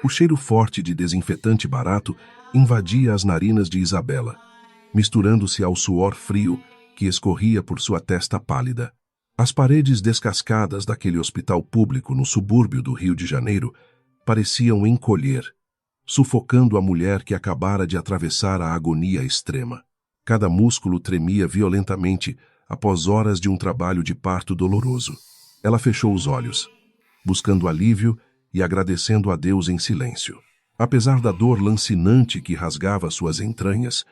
O cheiro forte de desinfetante barato invadia as narinas de Isabela, misturando-se ao suor frio que escorria por sua testa pálida. As paredes descascadas daquele hospital público no subúrbio do Rio de Janeiro pareciam encolher, sufocando a mulher que acabara de atravessar a agonia extrema. Cada músculo tremia violentamente após horas de um trabalho de parto doloroso. Ela fechou os olhos, buscando alívio e agradecendo a Deus em silêncio. Apesar da dor lancinante que rasgava suas entranhas,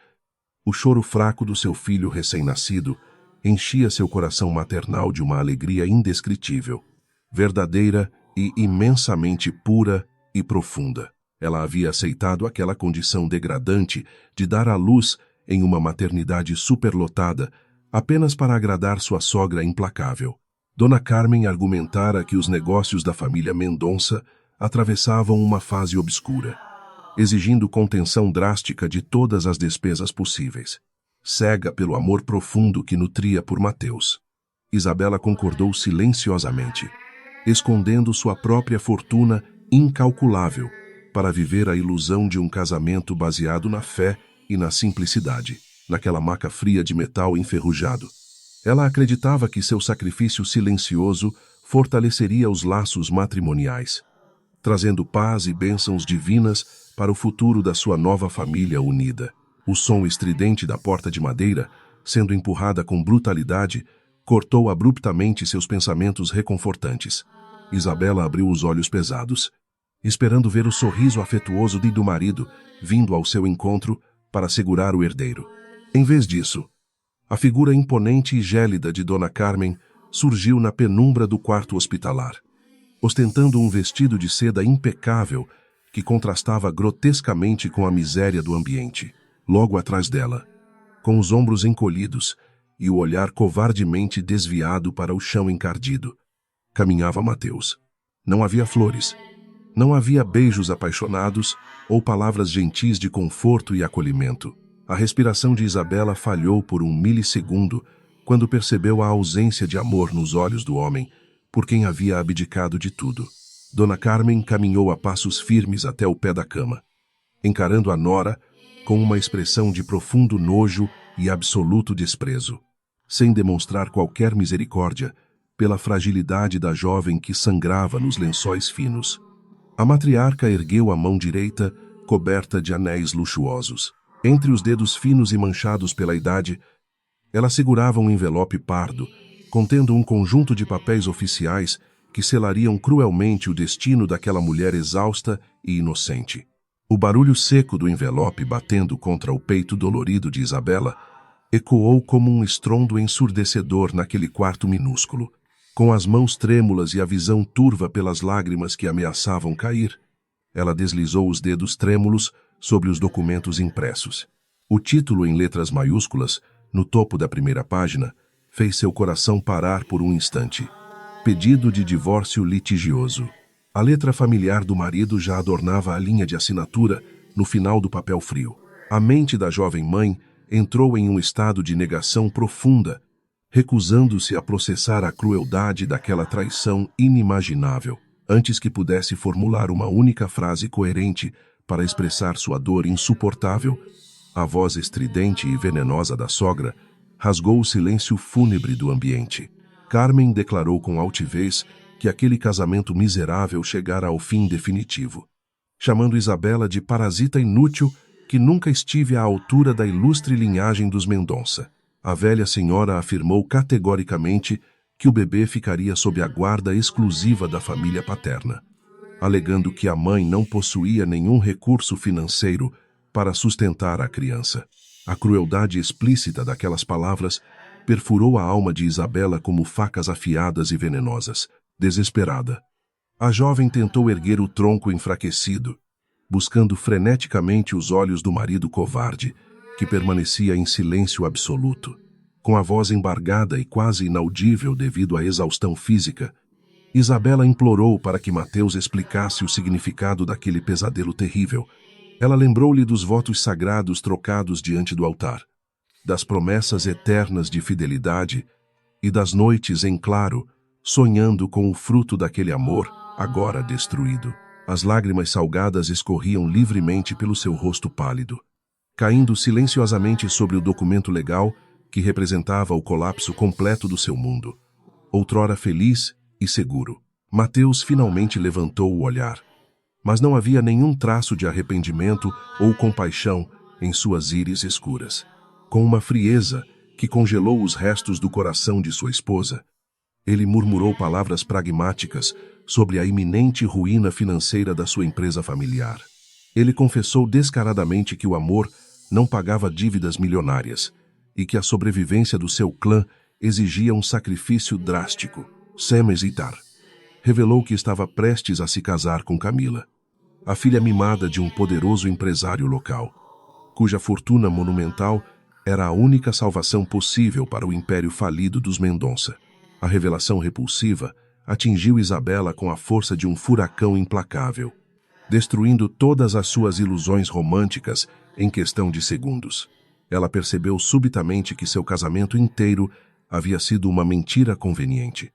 o choro fraco do seu filho recém-nascido enchia seu coração maternal de uma alegria indescritível, verdadeira e imensamente pura e profunda. Ela havia aceitado aquela condição degradante de dar à luz em uma maternidade superlotada apenas para agradar sua sogra implacável. Dona Carmen argumentara que os negócios da família Mendonça atravessavam uma fase obscura, exigindo contenção drástica de todas as despesas possíveis. Cega pelo amor profundo que nutria por Mateus, Isabela concordou silenciosamente, escondendo sua própria fortuna incalculável para viver a ilusão de um casamento baseado na fé e na simplicidade, naquela maca fria de metal enferrujado. Ela acreditava que seu sacrifício silencioso fortaleceria os laços matrimoniais, trazendo paz e bênçãos divinas para o futuro da sua nova família unida. O som estridente da porta de madeira, sendo empurrada com brutalidade, cortou abruptamente seus pensamentos reconfortantes. Isabela abriu os olhos pesados, esperando ver o sorriso afetuoso do marido vindo ao seu encontro para segurar o herdeiro. Em vez disso, a figura imponente e gélida de Dona Carmen surgiu na penumbra do quarto hospitalar, ostentando um vestido de seda impecável que contrastava grotescamente com a miséria do ambiente. Logo atrás dela, com os ombros encolhidos e o olhar covardemente desviado para o chão encardido, caminhava Mateus. Não havia flores, não havia beijos apaixonados ou palavras gentis de conforto e acolhimento. A respiração de Isabela falhou por um milissegundo quando percebeu a ausência de amor nos olhos do homem por quem havia abdicado de tudo. Dona Carmen caminhou a passos firmes até o pé da cama, encarando a nora com uma expressão de profundo nojo e absoluto desprezo, sem demonstrar qualquer misericórdia pela fragilidade da jovem que sangrava nos lençóis finos. A matriarca ergueu a mão direita, coberta de anéis luxuosos. Entre os dedos finos e manchados pela idade, ela segurava um envelope pardo, contendo um conjunto de papéis oficiais que selariam cruelmente o destino daquela mulher exausta e inocente. O barulho seco do envelope batendo contra o peito dolorido de Isabela ecoou como um estrondo ensurdecedor naquele quarto minúsculo. Com as mãos trêmulas e a visão turva pelas lágrimas que ameaçavam cair, ela deslizou os dedos trêmulos sobre os documentos impressos. O título em letras maiúsculas, no topo da primeira página, fez seu coração parar por um instante. Pedido de divórcio litigioso. A letra familiar do marido já adornava a linha de assinatura no final do papel frio. A mente da jovem mãe entrou em um estado de negação profunda, recusando-se a processar a crueldade daquela traição inimaginável, antes que pudesse formular uma única frase coerente para expressar sua dor insuportável. A voz estridente e venenosa da sogra rasgou o silêncio fúnebre do ambiente. Carmen declarou com altivez que aquele casamento miserável chegara ao fim definitivo, chamando Isabela de parasita inútil que nunca estive à altura da ilustre linhagem dos Mendonça. A velha senhora afirmou categoricamente que o bebê ficaria sob a guarda exclusiva da família paterna, alegando que a mãe não possuía nenhum recurso financeiro para sustentar a criança. A crueldade explícita daquelas palavras perfurou a alma de Isabela como facas afiadas e venenosas. Desesperada, a jovem tentou erguer o tronco enfraquecido, buscando freneticamente os olhos do marido covarde, que permanecia em silêncio absoluto. Com a voz embargada e quase inaudível devido à exaustão física, Isabela implorou para que Mateus explicasse o significado daquele pesadelo terrível. Ela lembrou-lhe dos votos sagrados trocados diante do altar, das promessas eternas de fidelidade e das noites em claro, sonhando com o fruto daquele amor, agora destruído. As lágrimas salgadas escorriam livremente pelo seu rosto pálido, caindo silenciosamente sobre o documento legal que representava o colapso completo do seu mundo. Outrora feliz e seguro, Mateus finalmente levantou o olhar. Mas não havia nenhum traço de arrependimento ou compaixão em suas íris escuras. Com uma frieza que congelou os restos do coração de sua esposa, ele murmurou palavras pragmáticas sobre a iminente ruína financeira da sua empresa familiar. Ele confessou descaradamente que o amor não pagava dívidas milionárias e que a sobrevivência do seu clã exigia um sacrifício drástico. Sem hesitar, revelou que estava prestes a se casar com Camila, a filha mimada de um poderoso empresário local, cuja fortuna monumental era a única salvação possível para o império falido dos Mendonça. A revelação repulsiva atingiu Isabela com a força de um furacão implacável, destruindo todas as suas ilusões românticas em questão de segundos. Ela percebeu subitamente que seu casamento inteiro havia sido uma mentira conveniente.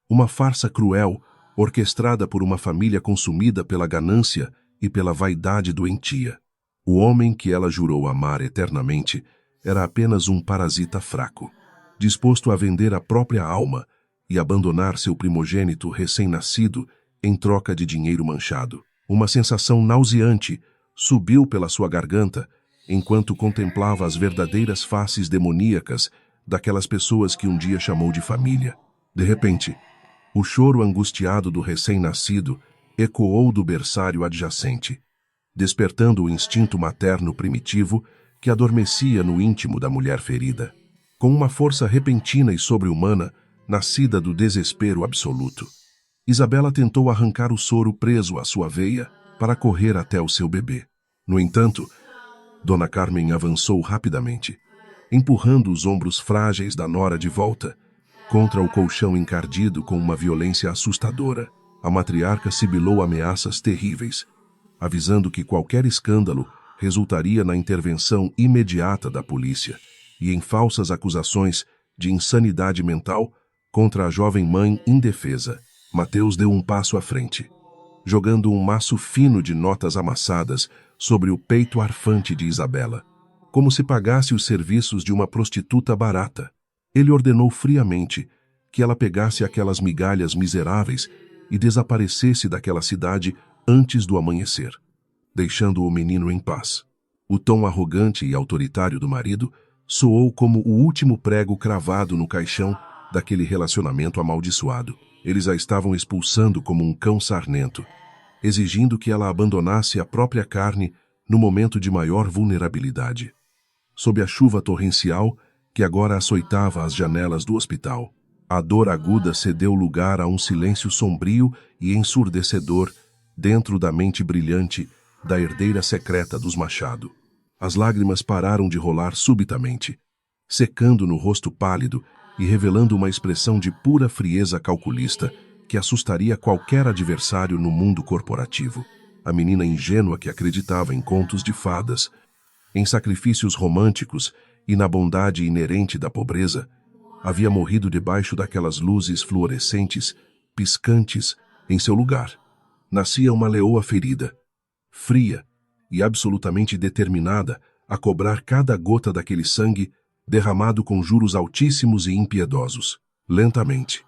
Uma farsa cruel, orquestrada por uma família consumida pela ganância e pela vaidade doentia. O homem que ela jurou amar eternamente era apenas um parasita fraco, disposto a vender a própria alma e abandonar seu primogênito recém-nascido em troca de dinheiro manchado. Uma sensação nauseante subiu pela sua garganta enquanto contemplava as verdadeiras faces demoníacas daquelas pessoas que um dia chamou de família. De repente, o choro angustiado do recém-nascido ecoou do berçário adjacente, despertando o instinto materno primitivo que adormecia no íntimo da mulher ferida. Com uma força repentina e sobre-humana, nascida do desespero absoluto, Isabela tentou arrancar o soro preso à sua veia para correr até o seu bebê. No entanto, Dona Carmen avançou rapidamente, empurrando os ombros frágeis da nora de volta contra o colchão encardido com uma violência assustadora. A matriarca sibilou ameaças terríveis, avisando que qualquer escândalo resultaria na intervenção imediata da polícia e em falsas acusações de insanidade mental contra a jovem mãe indefesa. Mateus deu um passo à frente, jogando um maço fino de notas amassadas sobre o peito arfante de Isabela, como se pagasse os serviços de uma prostituta barata. Ele ordenou friamente que ela pegasse aquelas migalhas miseráveis e desaparecesse daquela cidade antes do amanhecer, deixando o menino em paz. O tom arrogante e autoritário do marido soou como o último prego cravado no caixão daquele relacionamento amaldiçoado. Eles a estavam expulsando como um cão sarnento, exigindo que ela abandonasse a própria carne no momento de maior vulnerabilidade. Sob a chuva torrencial que agora açoitava as janelas do hospital, a dor aguda cedeu lugar a um silêncio sombrio e ensurdecedor dentro da mente brilhante da herdeira secreta dos Machado. As lágrimas pararam de rolar subitamente, secando no rosto pálido e revelando uma expressão de pura frieza calculista que assustaria qualquer adversário no mundo corporativo. A menina ingênua que acreditava em contos de fadas, em sacrifícios românticos e na bondade inerente da pobreza, havia morrido debaixo daquelas luzes fluorescentes, piscantes, em seu lugar. Nascia uma leoa ferida, fria e absolutamente determinada a cobrar cada gota daquele sangue derramado com juros altíssimos e impiedosos, lentamente,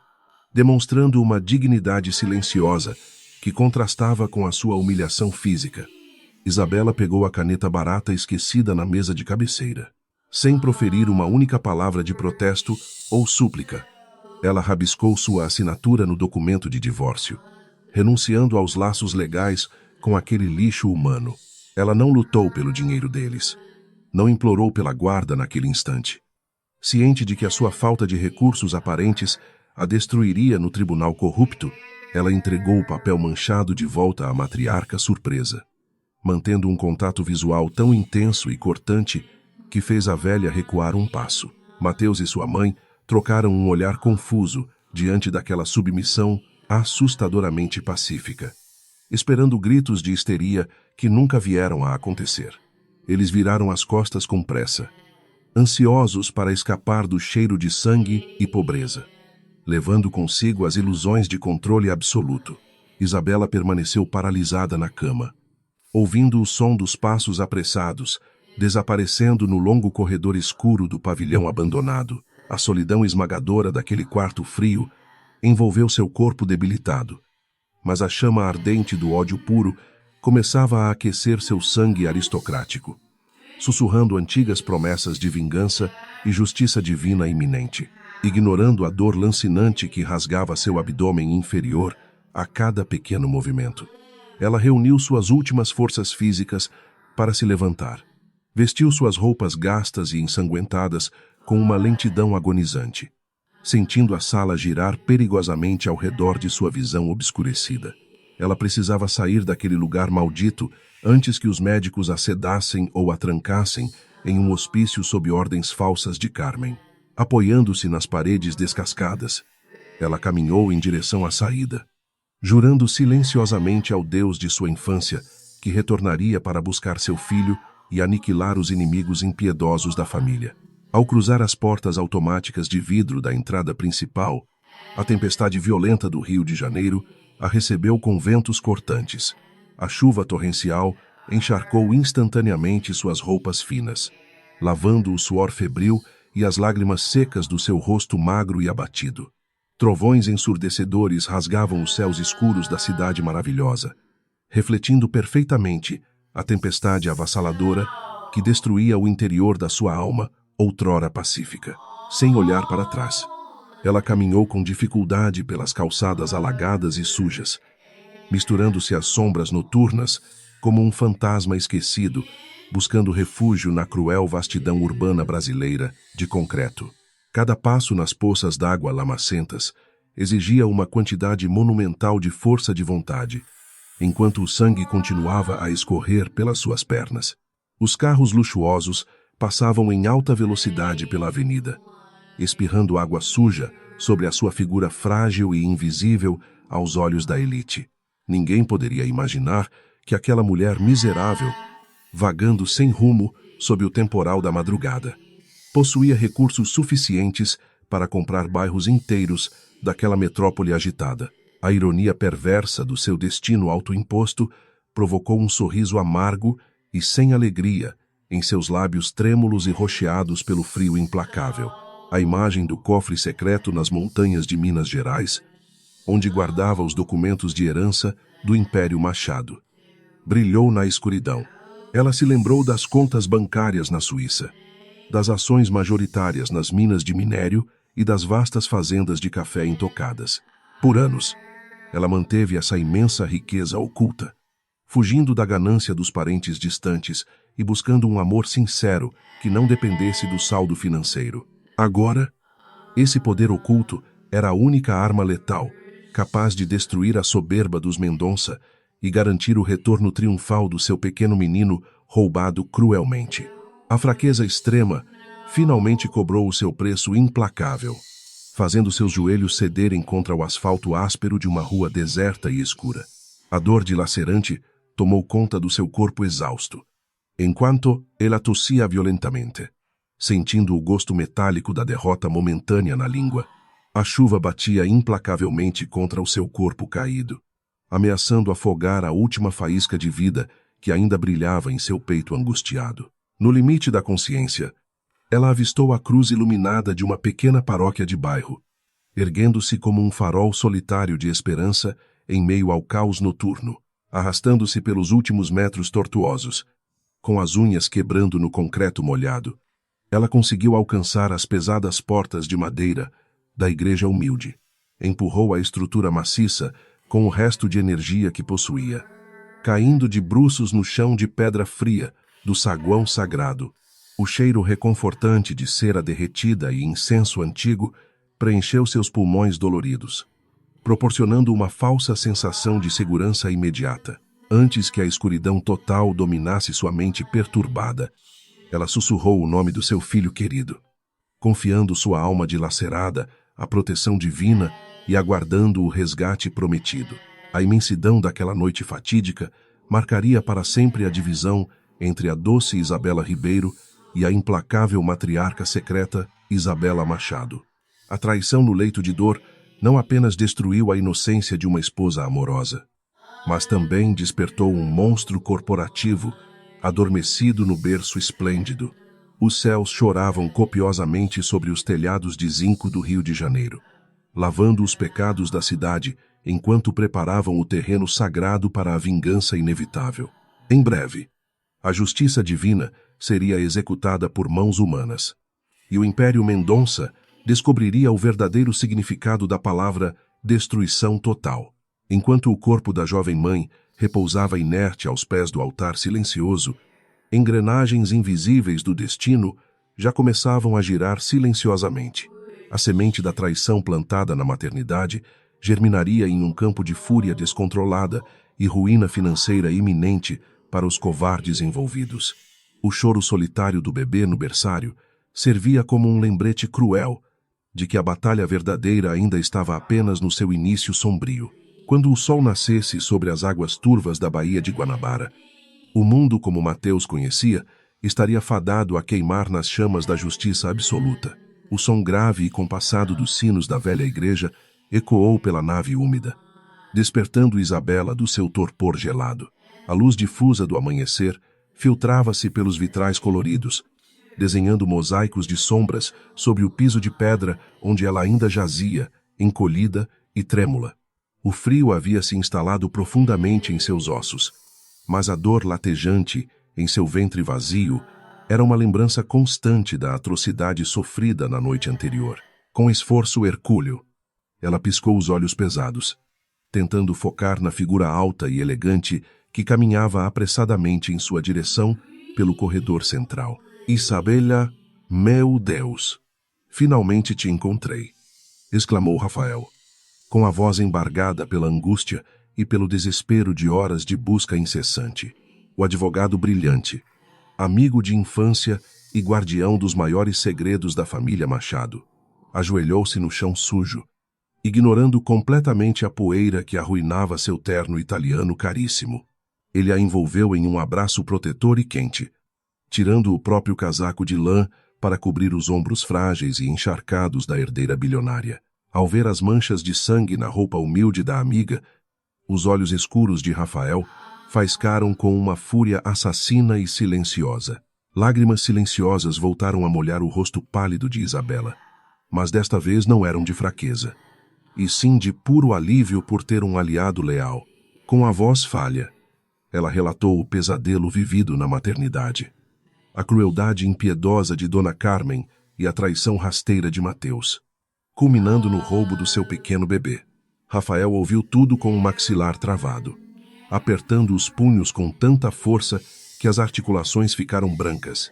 demonstrando uma dignidade silenciosa que contrastava com a sua humilhação física. Isabela pegou a caneta barata esquecida na mesa de cabeceira. Sem proferir uma única palavra de protesto ou súplica, ela rabiscou sua assinatura no documento de divórcio, renunciando aos laços legais com aquele lixo humano. Ela não lutou pelo dinheiro deles. Não implorou pela guarda naquele instante. Ciente de que a sua falta de recursos aparentes a destruiria no tribunal corrupto, ela entregou o papel manchado de volta à matriarca surpresa, mantendo um contato visual tão intenso e cortante que fez a velha recuar um passo. Mateus e sua mãe trocaram um olhar confuso diante daquela submissão assustadoramente pacífica, esperando gritos de histeria que nunca vieram a acontecer. Eles viraram as costas com pressa, ansiosos para escapar do cheiro de sangue e pobreza, levando consigo as ilusões de controle absoluto. Isabela permaneceu paralisada na cama, ouvindo o som dos passos apressados, desaparecendo no longo corredor escuro do pavilhão abandonado. A solidão esmagadora daquele quarto frio envolveu seu corpo debilitado, mas a chama ardente do ódio puro começava a aquecer seu sangue aristocrático, sussurrando antigas promessas de vingança e justiça divina iminente. Ignorando a dor lancinante que rasgava seu abdômen inferior a cada pequeno movimento, ela reuniu suas últimas forças físicas para se levantar. Vestiu suas roupas gastas e ensanguentadas com uma lentidão agonizante, sentindo a sala girar perigosamente ao redor de sua visão obscurecida. Ela precisava sair daquele lugar maldito antes que os médicos a sedassem ou a trancassem em um hospício sob ordens falsas de Carmen. Apoiando-se nas paredes descascadas, ela caminhou em direção à saída, jurando silenciosamente ao Deus de sua infância que retornaria para buscar seu filho e aniquilar os inimigos impiedosos da família. Ao cruzar as portas automáticas de vidro da entrada principal, a tempestade violenta do Rio de Janeiro a recebeu com ventos cortantes. A chuva torrencial encharcou instantaneamente suas roupas finas, lavando o suor febril e as lágrimas secas do seu rosto magro e abatido. Trovões ensurdecedores rasgavam os céus escuros da cidade maravilhosa, refletindo perfeitamente a tempestade avassaladora que destruía o interior da sua alma, outrora pacífica. Sem olhar para trás, ela caminhou com dificuldade pelas calçadas alagadas e sujas, misturando-se às sombras noturnas como um fantasma esquecido, buscando refúgio na cruel vastidão urbana brasileira de concreto. Cada passo nas poças d'água lamacentas exigia uma quantidade monumental de força de vontade, enquanto o sangue continuava a escorrer pelas suas pernas. Os carros luxuosos passavam em alta velocidade pela avenida, espirrando água suja sobre a sua figura frágil e invisível aos olhos da elite. Ninguém poderia imaginar que aquela mulher miserável, vagando sem rumo sob o temporal da madrugada, possuía recursos suficientes para comprar bairros inteiros daquela metrópole agitada. A ironia perversa do seu destino autoimposto provocou um sorriso amargo e sem alegria em seus lábios trêmulos e rocheados pelo frio implacável. A imagem do cofre secreto nas montanhas de Minas Gerais, onde guardava os documentos de herança do Império Machado, brilhou na escuridão. Ela se lembrou das contas bancárias na Suíça, das ações majoritárias nas minas de minério e das vastas fazendas de café intocadas. Por anos, ela manteve essa imensa riqueza oculta, fugindo da ganância dos parentes distantes e buscando um amor sincero que não dependesse do saldo financeiro. Agora, esse poder oculto era a única arma letal capaz de destruir a soberba dos Mendonça e garantir o retorno triunfal do seu pequeno menino roubado cruelmente. A fraqueza extrema finalmente cobrou o seu preço implacável, fazendo seus joelhos cederem contra o asfalto áspero de uma rua deserta e escura. A dor dilacerante tomou conta do seu corpo exausto, enquanto ela tossia violentamente, sentindo o gosto metálico da derrota momentânea na língua. A chuva batia implacavelmente contra o seu corpo caído, ameaçando afogar a última faísca de vida que ainda brilhava em seu peito angustiado. No limite da consciência, ela avistou a cruz iluminada de uma pequena paróquia de bairro, erguendo-se como um farol solitário de esperança em meio ao caos noturno, arrastando-se pelos últimos metros tortuosos, com as unhas quebrando no concreto molhado. Ela conseguiu alcançar as pesadas portas de madeira da igreja humilde. Empurrou a estrutura maciça com o resto de energia que possuía, caindo de bruços no chão de pedra fria do saguão sagrado. O cheiro reconfortante de cera derretida e incenso antigo preencheu seus pulmões doloridos, proporcionando uma falsa sensação de segurança imediata. Antes que a escuridão total dominasse sua mente perturbada, ela sussurrou o nome do seu filho querido, confiando sua alma dilacerada à proteção divina e aguardando o resgate prometido. A imensidão daquela noite fatídica marcaria para sempre a divisão entre a doce Isabela Ribeiro e a implacável matriarca secreta Isabela Machado. A traição no leito de dor não apenas destruiu a inocência de uma esposa amorosa, mas também despertou um monstro corporativo, adormecido no berço esplêndido. Os céus choravam copiosamente sobre os telhados de zinco do Rio de Janeiro, lavando os pecados da cidade enquanto preparavam o terreno sagrado para a vingança inevitável. Em breve, a justiça divina seria executada por mãos humanas, e o Império Mendonça descobriria o verdadeiro significado da palavra destruição total. Enquanto o corpo da jovem mãe repousava inerte aos pés do altar silencioso, engrenagens invisíveis do destino já começavam a girar silenciosamente. A semente da traição plantada na maternidade germinaria em um campo de fúria descontrolada e ruína financeira iminente para os covardes envolvidos. O choro solitário do bebê no berçário servia como um lembrete cruel de que a batalha verdadeira ainda estava apenas no seu início sombrio. Quando o sol nascesse sobre as águas turvas da Baía de Guanabara, o mundo como Mateus conhecia estaria fadado a queimar nas chamas da justiça absoluta. O som grave e compassado dos sinos da velha igreja ecoou pela nave úmida, despertando Isabela do seu torpor gelado. A luz difusa do amanhecer filtrava-se pelos vitrais coloridos, desenhando mosaicos de sombras sobre o piso de pedra onde ela ainda jazia, encolhida e trêmula. O frio havia se instalado profundamente em seus ossos, mas a dor latejante em seu ventre vazio era uma lembrança constante da atrocidade sofrida na noite anterior. Com esforço hercúleo, ela piscou os olhos pesados, tentando focar na figura alta e elegante que caminhava apressadamente em sua direção pelo corredor central. Isabela, meu Deus! Finalmente te encontrei! Exclamou Rafael, com a voz embargada pela angústia e pelo desespero de horas de busca incessante. O advogado brilhante, amigo de infância e guardião dos maiores segredos da família Machado, ajoelhou-se no chão sujo, ignorando completamente a poeira que arruinava seu terno italiano caríssimo. Ele a envolveu em um abraço protetor e quente, tirando o próprio casaco de lã para cobrir os ombros frágeis e encharcados da herdeira bilionária. Ao ver as manchas de sangue na roupa humilde da amiga, os olhos escuros de Rafael faiscaram com uma fúria assassina e silenciosa. Lágrimas silenciosas voltaram a molhar o rosto pálido de Isabela, mas desta vez não eram de fraqueza, e sim de puro alívio por ter um aliado leal. Com a voz falha, ela relatou o pesadelo vivido na maternidade, a crueldade impiedosa de Dona Carmen e a traição rasteira de Mateus, culminando no roubo do seu pequeno bebê. Rafael ouviu tudo com o maxilar travado, apertando os punhos com tanta força que as articulações ficaram brancas,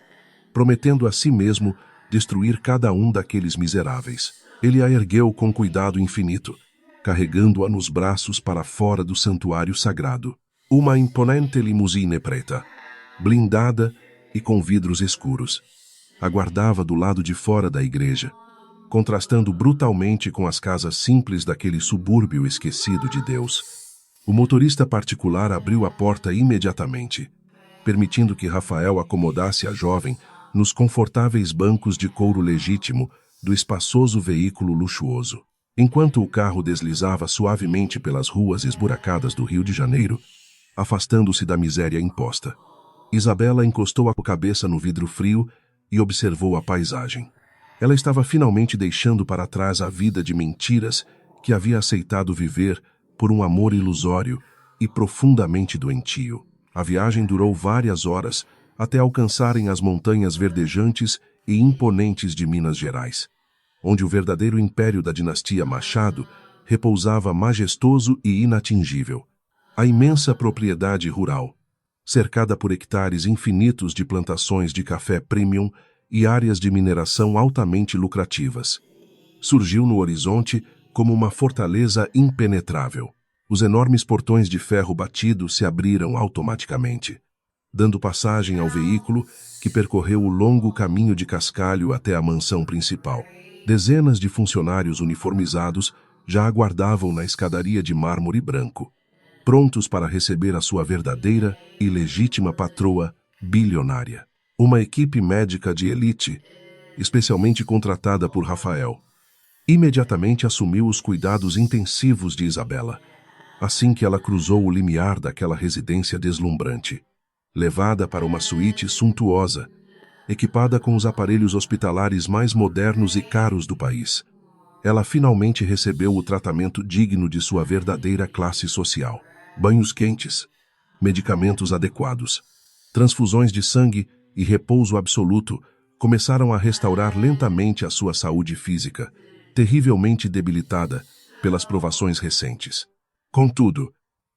prometendo a si mesmo destruir cada um daqueles miseráveis. Ele a ergueu com cuidado infinito, carregando-a nos braços para fora do santuário sagrado. Uma imponente limusine preta, blindada e com vidros escuros, aguardava do lado de fora da igreja, contrastando brutalmente com as casas simples daquele subúrbio esquecido de Deus. O motorista particular abriu a porta imediatamente, permitindo que Rafael acomodasse a jovem nos confortáveis bancos de couro legítimo do espaçoso veículo luxuoso. Enquanto o carro deslizava suavemente pelas ruas esburacadas do Rio de Janeiro, afastando-se da miséria imposta, Isabela encostou a cabeça no vidro frio e observou a paisagem. Ela estava finalmente deixando para trás a vida de mentiras que havia aceitado viver por um amor ilusório e profundamente doentio. A viagem durou várias horas até alcançarem as montanhas verdejantes e imponentes de Minas Gerais, onde o verdadeiro império da dinastia Machado repousava majestoso e inatingível. A imensa propriedade rural, cercada por hectares infinitos de plantações de café premium e áreas de mineração altamente lucrativas, surgiu no horizonte como uma fortaleza impenetrável. Os enormes portões de ferro batido se abriram automaticamente, dando passagem ao veículo que percorreu o longo caminho de cascalho até a mansão principal. Dezenas de funcionários uniformizados já aguardavam na escadaria de mármore branco, prontos para receber a sua verdadeira e legítima patroa bilionária. Uma equipe médica de elite, especialmente contratada por Rafael, imediatamente assumiu os cuidados intensivos de Isabela, assim que ela cruzou o limiar daquela residência deslumbrante. Levada para uma suíte suntuosa, equipada com os aparelhos hospitalares mais modernos e caros do país, ela finalmente recebeu o tratamento digno de sua verdadeira classe social. Banhos quentes, medicamentos adequados, transfusões de sangue e repouso absoluto começaram a restaurar lentamente a sua saúde física, terrivelmente debilitada pelas provações recentes. Contudo,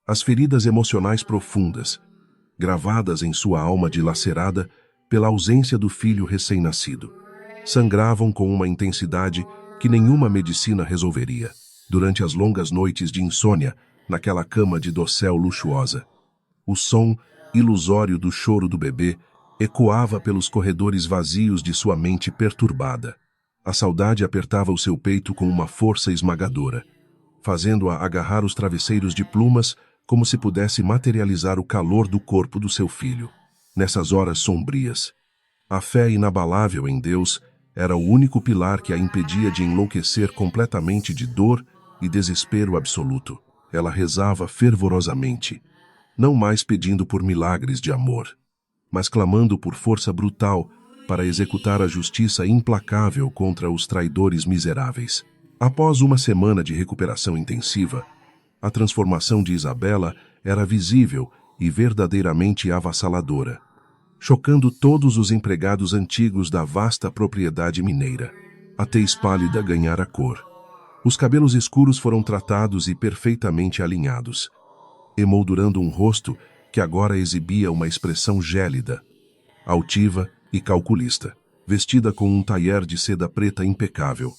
as feridas emocionais profundas, gravadas em sua alma dilacerada pela ausência do filho recém-nascido, sangravam com uma intensidade que nenhuma medicina resolveria. Durante as longas noites de insônia, naquela cama de dossel luxuosa, o som ilusório do choro do bebê ecoava pelos corredores vazios de sua mente perturbada. A saudade apertava o seu peito com uma força esmagadora, fazendo-a agarrar os travesseiros de plumas como se pudesse materializar o calor do corpo do seu filho. Nessas horas sombrias, a fé inabalável em Deus era o único pilar que a impedia de enlouquecer completamente de dor e desespero absoluto. Ela rezava fervorosamente, não mais pedindo por milagres de amor, mas clamando por força brutal para executar a justiça implacável contra os traidores miseráveis. Após uma semana de recuperação intensiva, a transformação de Isabela era visível e verdadeiramente avassaladora, chocando todos os empregados antigos da vasta propriedade mineira. A tez pálida ganhara cor. Os cabelos escuros foram tratados e perfeitamente alinhados, emoldurando um rosto que agora exibia uma expressão gélida, altiva e calculista. Vestida com um taier de seda preta impecável,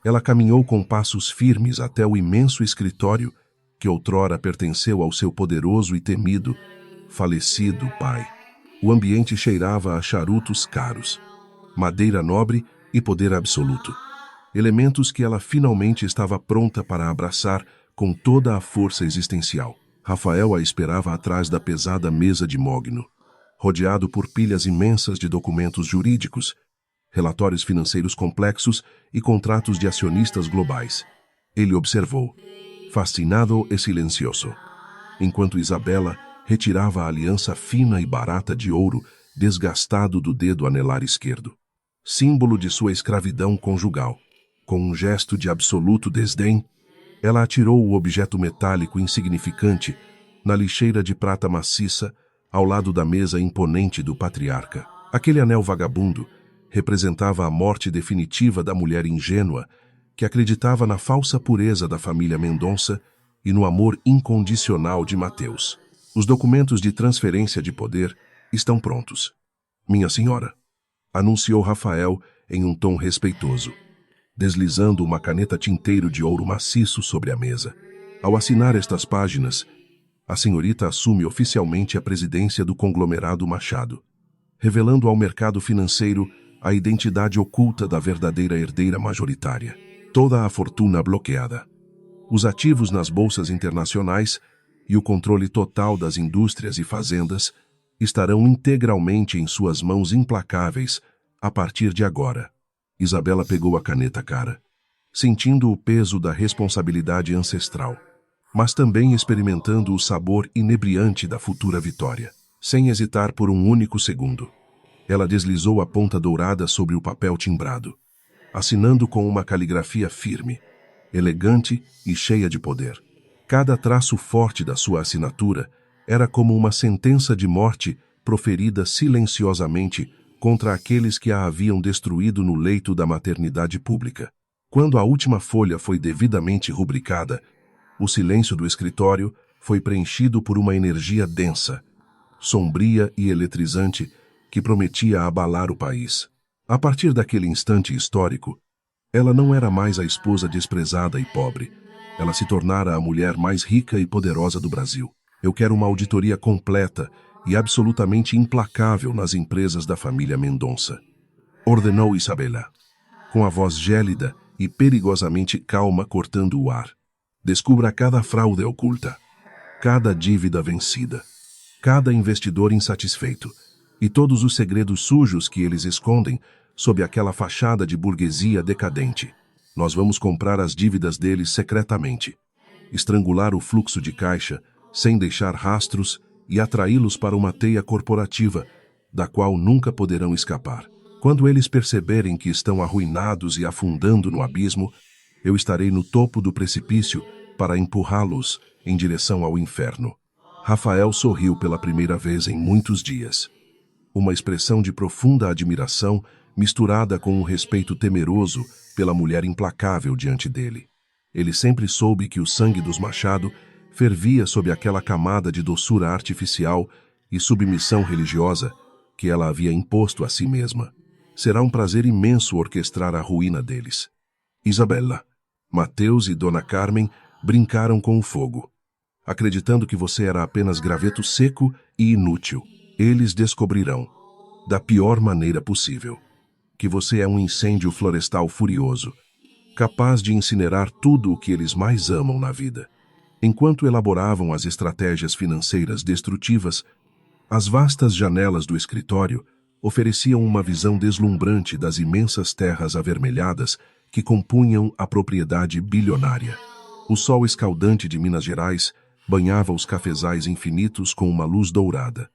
ela caminhou com passos firmes até o imenso escritório que outrora pertenceu ao seu poderoso e temido, falecido pai. O ambiente cheirava a charutos caros, madeira nobre e poder absoluto, elementos que ela finalmente estava pronta para abraçar com toda a força existencial. Rafael a esperava atrás da pesada mesa de mogno, rodeado por pilhas imensas de documentos jurídicos, relatórios financeiros complexos e contratos de acionistas globais. Ele observou, fascinado e silencioso, enquanto Isabela retirava a aliança fina e barata de ouro desgastado do dedo anelar esquerdo, símbolo de sua escravidão conjugal. Com um gesto de absoluto desdém, ela atirou o objeto metálico insignificante na lixeira de prata maciça ao lado da mesa imponente do patriarca. Aquele anel vagabundo representava a morte definitiva da mulher ingênua que acreditava na falsa pureza da família Mendonça e no amor incondicional de Mateus. Os documentos de transferência de poder estão prontos, minha senhora, anunciou Rafael em um tom respeitoso, deslizando uma caneta tinteiro de ouro maciço sobre a mesa. Ao assinar estas páginas, a senhorita assume oficialmente a presidência do conglomerado Machado, revelando ao mercado financeiro a identidade oculta da verdadeira herdeira majoritária. Toda a fortuna bloqueada, os ativos nas bolsas internacionais e o controle total das indústrias e fazendas estarão integralmente em suas mãos implacáveis a partir de agora. Isabela pegou a caneta cara, sentindo o peso da responsabilidade ancestral, mas também experimentando o sabor inebriante da futura vitória. Sem hesitar por um único segundo, ela deslizou a ponta dourada sobre o papel timbrado, assinando com uma caligrafia firme, elegante e cheia de poder. Cada traço forte da sua assinatura era como uma sentença de morte proferida silenciosamente contra aqueles que a haviam destruído no leito da maternidade pública. Quando a última folha foi devidamente rubricada, o silêncio do escritório foi preenchido por uma energia densa, sombria e eletrizante que prometia abalar o país. A partir daquele instante histórico, ela não era mais a esposa desprezada e pobre. Ela se tornara a mulher mais rica e poderosa do Brasil. Eu quero uma auditoria completa e absolutamente implacável nas empresas da família Mendonça, ordenou Isabela, com a voz gélida e perigosamente calma cortando o ar. Descubra cada fraude oculta, cada dívida vencida, cada investidor insatisfeito e todos os segredos sujos que eles escondem sob aquela fachada de burguesia decadente. Nós vamos comprar as dívidas deles secretamente. estrangular o fluxo de caixa, sem deixar rastros, e atraí-los para uma teia corporativa, da qual nunca poderão escapar. Quando eles perceberem que estão arruinados e afundando no abismo, eu estarei no topo do precipício para empurrá-los em direção ao inferno. Rafael sorriu pela primeira vez em muitos dias. Uma expressão de profunda admiração, misturada com um respeito temeroso pela mulher implacável diante dele. Ele sempre soube que o sangue dos Machado fervia sob aquela camada de doçura artificial e submissão religiosa que ela havia imposto a si mesma. Será um prazer imenso orquestrar a ruína deles. Isabela, Mateus e Dona Carmen brincaram com o fogo. Acreditando que você era apenas graveto seco e inútil, eles descobrirão, da pior maneira possível, que você é um incêndio florestal furioso, capaz de incinerar tudo o que eles mais amam na vida. Enquanto elaboravam as estratégias financeiras destrutivas, as vastas janelas do escritório ofereciam uma visão deslumbrante das imensas terras avermelhadas que compunham a propriedade bilionária. O sol escaldante de Minas Gerais banhava os cafezais infinitos com uma luz dourada,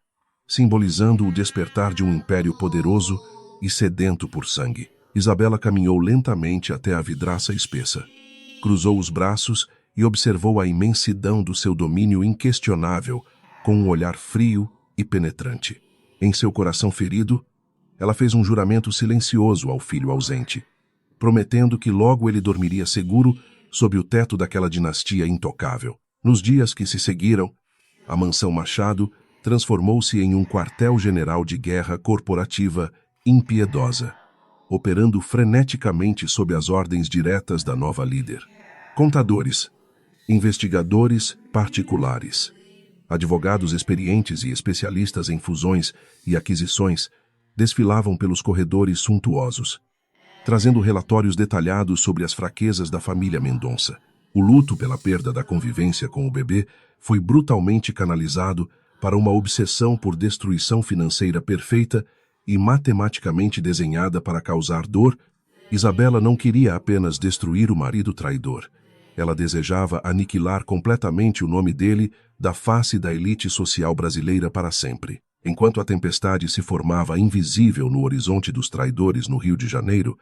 simbolizando o despertar de um império poderoso e sedento por sangue. Isabela caminhou lentamente até a vidraça espessa. Cruzou os braços e observou a imensidão do seu domínio inquestionável com um olhar frio e penetrante. Em seu coração ferido, ela fez um juramento silencioso ao filho ausente, prometendo que logo ele dormiria seguro sob o teto daquela dinastia intocável. Nos dias que se seguiram, a mansão Machado transformou-se em um quartel-general de guerra corporativa impiedosa, operando freneticamente sob as ordens diretas da nova líder. Contadores, investigadores particulares, advogados experientes e especialistas em fusões e aquisições desfilavam pelos corredores suntuosos, trazendo relatórios detalhados sobre as fraquezas da família Mendonça. O luto pela perda da convivência com o bebê foi brutalmente canalizado para uma obsessão por destruição financeira perfeita e matematicamente desenhada para causar dor. Isabela não queria apenas destruir o marido traidor. Ela desejava aniquilar completamente o nome dele da face da elite social brasileira para sempre. Enquanto a tempestade se formava invisível no horizonte dos traidores no Rio de Janeiro,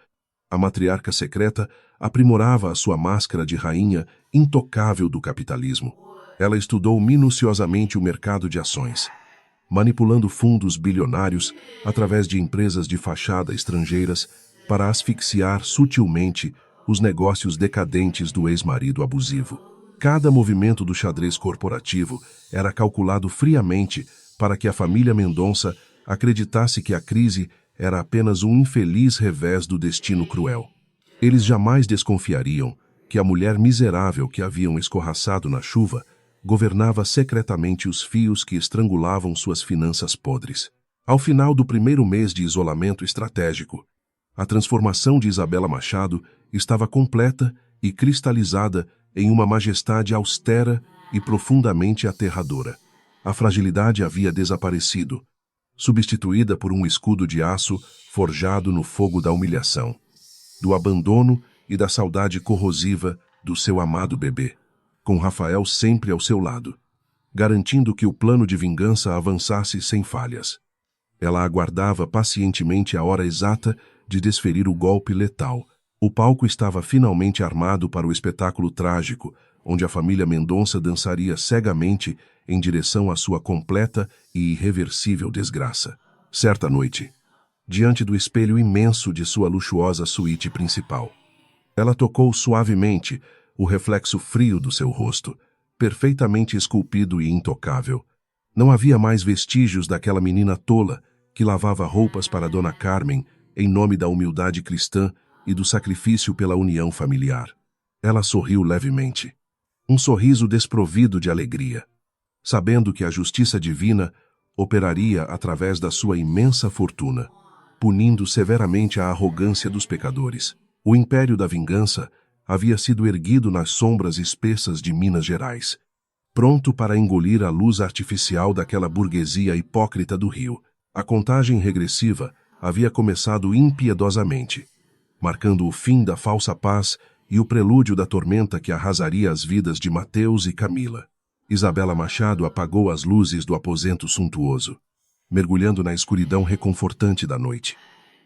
a matriarca secreta aprimorava a sua máscara de rainha intocável do capitalismo. Ela estudou minuciosamente o mercado de ações, manipulando fundos bilionários através de empresas de fachada estrangeiras para asfixiar sutilmente os negócios decadentes do ex-marido abusivo. Cada movimento do xadrez corporativo era calculado friamente para que a família Mendonça acreditasse que a crise era apenas um infeliz revés do destino cruel. Eles jamais desconfiariam que a mulher miserável que haviam escorraçado na chuva governava secretamente os fios que estrangulavam suas finanças podres. Ao final do primeiro mês de isolamento estratégico, a transformação de Isabela Machado estava completa e cristalizada em uma majestade austera e profundamente aterradora. A fragilidade havia desaparecido, substituída por um escudo de aço forjado no fogo da humilhação, do abandono e da saudade corrosiva do seu amado bebê, com Rafael sempre ao seu lado, garantindo que o plano de vingança avançasse sem falhas. Ela aguardava pacientemente a hora exata de desferir o golpe letal. O palco estava finalmente armado para o espetáculo trágico, onde a família Mendonça dançaria cegamente em direção à sua completa e irreversível desgraça. Certa noite, diante do espelho imenso de sua luxuosa suíte principal, ela tocou suavemente o reflexo frio do seu rosto, perfeitamente esculpido e intocável. Não havia mais vestígios daquela menina tola que lavava roupas para Dona Carmen em nome da humildade cristã e do sacrifício pela união familiar. Ela sorriu levemente. Um sorriso desprovido de alegria, sabendo que a justiça divina operaria através da sua imensa fortuna, punindo severamente a arrogância dos pecadores. O império da vingança havia sido erguido nas sombras espessas de Minas Gerais, pronto para engolir a luz artificial daquela burguesia hipócrita do Rio. A contagem regressiva havia começado impiedosamente, marcando o fim da falsa paz e o prelúdio da tormenta que arrasaria as vidas de Mateus e Camila. Isabela Machado apagou as luzes do aposento suntuoso, mergulhando na escuridão reconfortante da noite,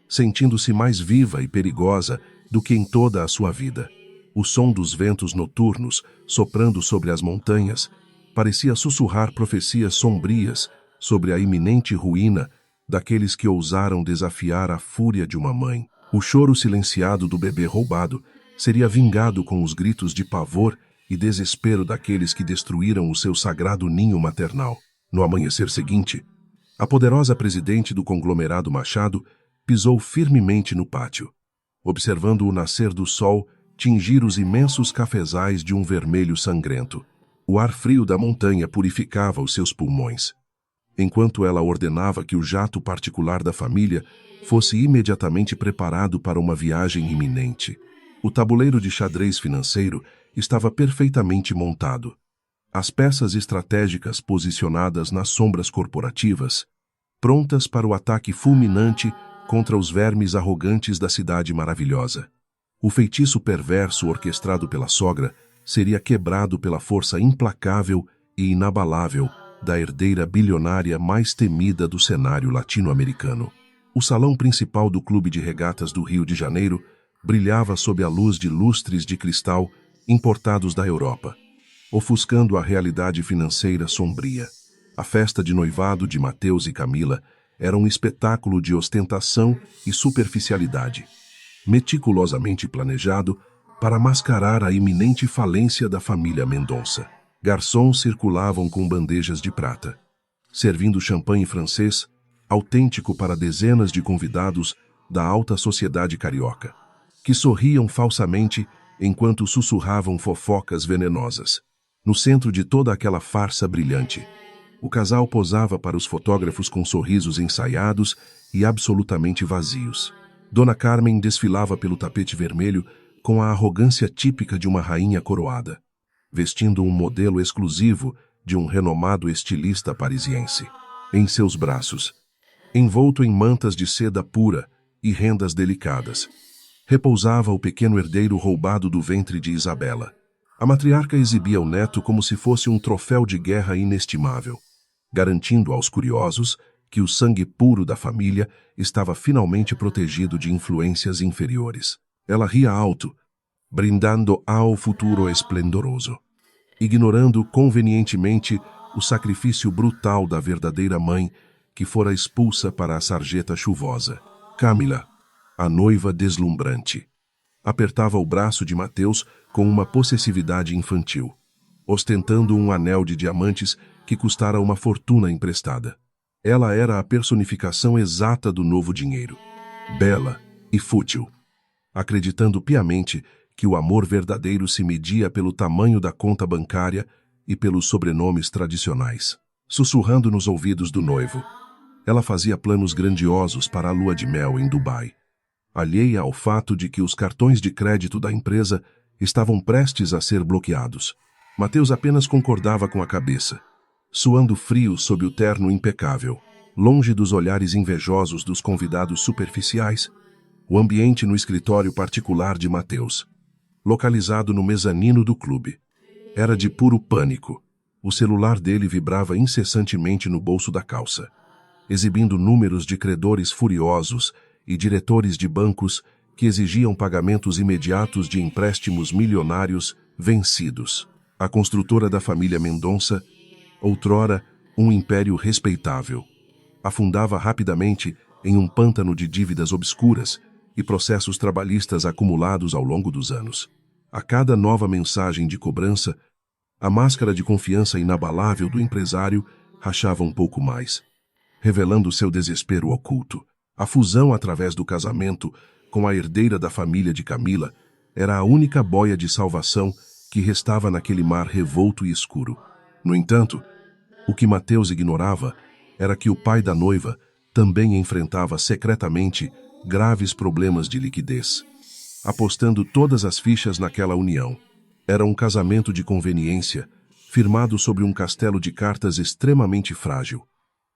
sentindo-se mais viva e perigosa do que em toda a sua vida. O som dos ventos noturnos, soprando sobre as montanhas, parecia sussurrar profecias sombrias sobre a iminente ruína daqueles que ousaram desafiar a fúria de uma mãe. O choro silenciado do bebê roubado seria vingado com os gritos de pavor e desespero daqueles que destruíram o seu sagrado ninho maternal. No amanhecer seguinte, a poderosa presidente do conglomerado Machado pisou firmemente no pátio, observando o nascer do sol tingir os imensos cafezais de um vermelho sangrento. O ar frio da montanha purificava os seus pulmões, enquanto ela ordenava que o jato particular da família fosse imediatamente preparado para uma viagem iminente. O tabuleiro de xadrez financeiro estava perfeitamente montado. As peças estratégicas posicionadas nas sombras corporativas, prontas para o ataque fulminante contra os vermes arrogantes da cidade maravilhosa. O feitiço perverso orquestrado pela sogra seria quebrado pela força implacável e inabalável da herdeira bilionária mais temida do cenário latino-americano. O salão principal do Clube de Regatas do Rio de Janeiro brilhava sob a luz de lustres de cristal importados da Europa, ofuscando a realidade financeira sombria. A festa de noivado de Mateus e Camila era um espetáculo de ostentação e superficialidade, meticulosamente planejado para mascarar a iminente falência da família Mendonça. Garçons circulavam com bandejas de prata, servindo champanhe francês, autêntico para dezenas de convidados da alta sociedade carioca, que sorriam falsamente enquanto sussurravam fofocas venenosas. No centro de toda aquela farsa brilhante, o casal posava para os fotógrafos com sorrisos ensaiados e absolutamente vazios. Dona Carmen desfilava pelo tapete vermelho com a arrogância típica de uma rainha coroada, vestindo um modelo exclusivo de um renomado estilista parisiense. Em seus braços, envolto em mantas de seda pura e rendas delicadas, repousava o pequeno herdeiro roubado do ventre de Isabela. A matriarca exibia o neto como se fosse um troféu de guerra inestimável, garantindo aos curiosos que o sangue puro da família estava finalmente protegido de influências inferiores. Ela ria alto, brindando ao futuro esplendoroso, ignorando convenientemente o sacrifício brutal da verdadeira mãe que fora expulsa para a sarjeta chuvosa. Camila, a noiva deslumbrante, apertava o braço de Mateus com uma possessividade infantil, ostentando um anel de diamantes que custara uma fortuna emprestada. Ela era a personificação exata do novo dinheiro, bela e fútil, acreditando piamente que o amor verdadeiro se media pelo tamanho da conta bancária e pelos sobrenomes tradicionais. Sussurrando nos ouvidos do noivo, ela fazia planos grandiosos para a lua de mel em Dubai, alheia ao fato de que os cartões de crédito da empresa estavam prestes a ser bloqueados. Mateus apenas concordava com a cabeça, suando frio sob o terno impecável. Longe dos olhares invejosos dos convidados superficiais, o ambiente no escritório particular de Mateus, localizado no mezanino do clube, era de puro pânico. O celular dele vibrava incessantemente no bolso da calça, exibindo números de credores furiosos e diretores de bancos que exigiam pagamentos imediatos de empréstimos milionários vencidos. A construtora da família Mendonça, outrora um império respeitável, afundava rapidamente em um pântano de dívidas obscuras e processos trabalhistas acumulados ao longo dos anos. A cada nova mensagem de cobrança, a máscara de confiança inabalável do empresário rachava um pouco mais, revelando seu desespero oculto. A fusão através do casamento com a herdeira da família de Camila era a única boia de salvação que restava naquele mar revolto e escuro. No entanto, o que Mateus ignorava era que o pai da noiva também enfrentava secretamente graves problemas de liquidez, apostando todas as fichas naquela união. Era um casamento de conveniência, firmado sobre um castelo de cartas extremamente frágil,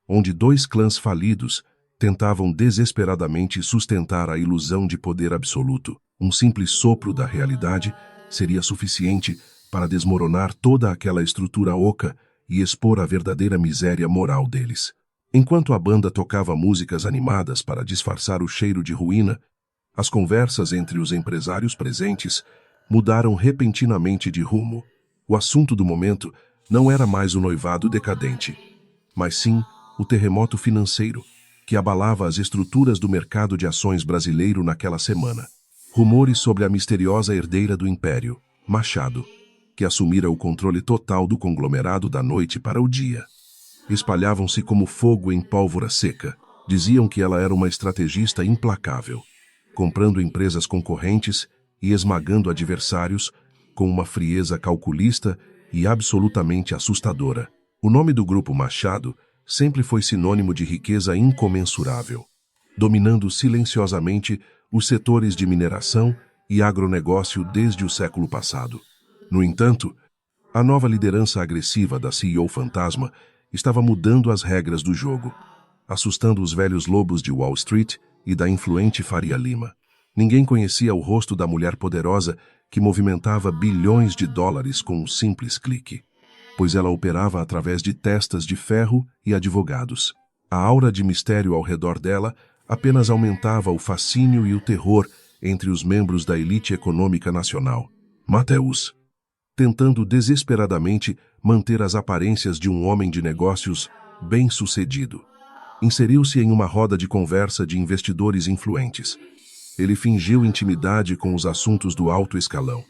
onde dois clãs falidos tentavam desesperadamente sustentar a ilusão de poder absoluto. Um simples sopro da realidade seria suficiente para desmoronar toda aquela estrutura oca e expor a verdadeira miséria moral deles. Enquanto a banda tocava músicas animadas para disfarçar o cheiro de ruína, as conversas entre os empresários presentes mudaram repentinamente de rumo. O assunto do momento não era mais o noivado decadente, mas sim o terremoto financeiro que abalava as estruturas do mercado de ações brasileiro naquela semana. Rumores sobre a misteriosa herdeira do império, Machado, que assumira o controle total do conglomerado da noite para o dia. Espalhavam-se como fogo em pólvora seca. Diziam que ela era uma estrategista implacável, comprando empresas concorrentes e esmagando adversários com uma frieza calculista e absolutamente assustadora. O nome do grupo Machado sempre foi sinônimo de riqueza incomensurável, dominando silenciosamente os setores de mineração e agronegócio desde o século passado. No entanto, a nova liderança agressiva da CEO Fantasma estava mudando as regras do jogo, assustando os velhos lobos de Wall Street e da influente Faria Lima. Ninguém conhecia o rosto da mulher poderosa que movimentava bilhões de dólares com um simples clique, pois ela operava através de testas de ferro e advogados. A aura de mistério ao redor dela apenas aumentava o fascínio e o terror entre os membros da elite econômica nacional. Mateus, tentando desesperadamente manter as aparências de um homem de negócios bem-sucedido, inseriu-se em uma roda de conversa de investidores influentes. Ele fingiu intimidade com os assuntos do alto escalão,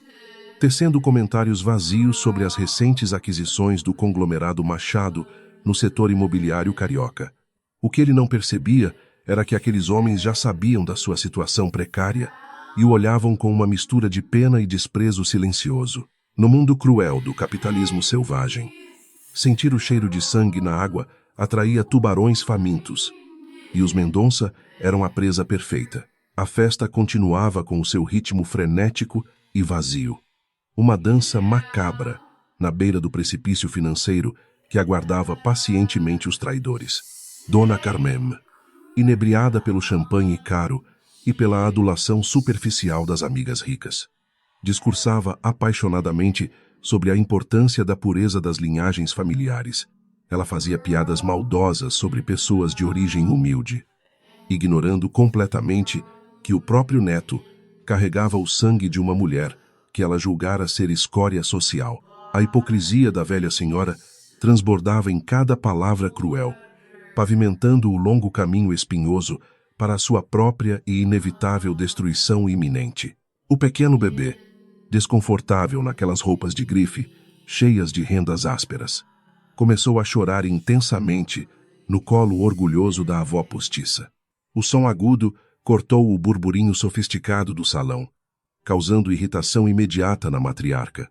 tecendo comentários vazios sobre as recentes aquisições do conglomerado Machado no setor imobiliário carioca. O que ele não percebia era que aqueles homens já sabiam da sua situação precária e o olhavam com uma mistura de pena e desprezo silencioso. No mundo cruel do capitalismo selvagem, sentir o cheiro de sangue na água atraía tubarões famintos, e os Mendonça eram a presa perfeita. A festa continuava com o seu ritmo frenético e vazio. Uma dança macabra na beira do precipício financeiro que aguardava pacientemente os traidores. Dona Carmen, inebriada pelo champanhe caro e pela adulação superficial das amigas ricas, discursava apaixonadamente sobre a importância da pureza das linhagens familiares. Ela fazia piadas maldosas sobre pessoas de origem humilde, ignorando completamente que o próprio neto carregava o sangue de uma mulher que ela julgara ser escória social. A hipocrisia da velha senhora transbordava em cada palavra cruel, pavimentando o longo caminho espinhoso para a sua própria e inevitável destruição iminente. O pequeno bebê, desconfortável naquelas roupas de grife, cheias de rendas ásperas, começou a chorar intensamente no colo orgulhoso da avó postiça. O som agudo cortou o burburinho sofisticado do salão, causando irritação imediata na matriarca,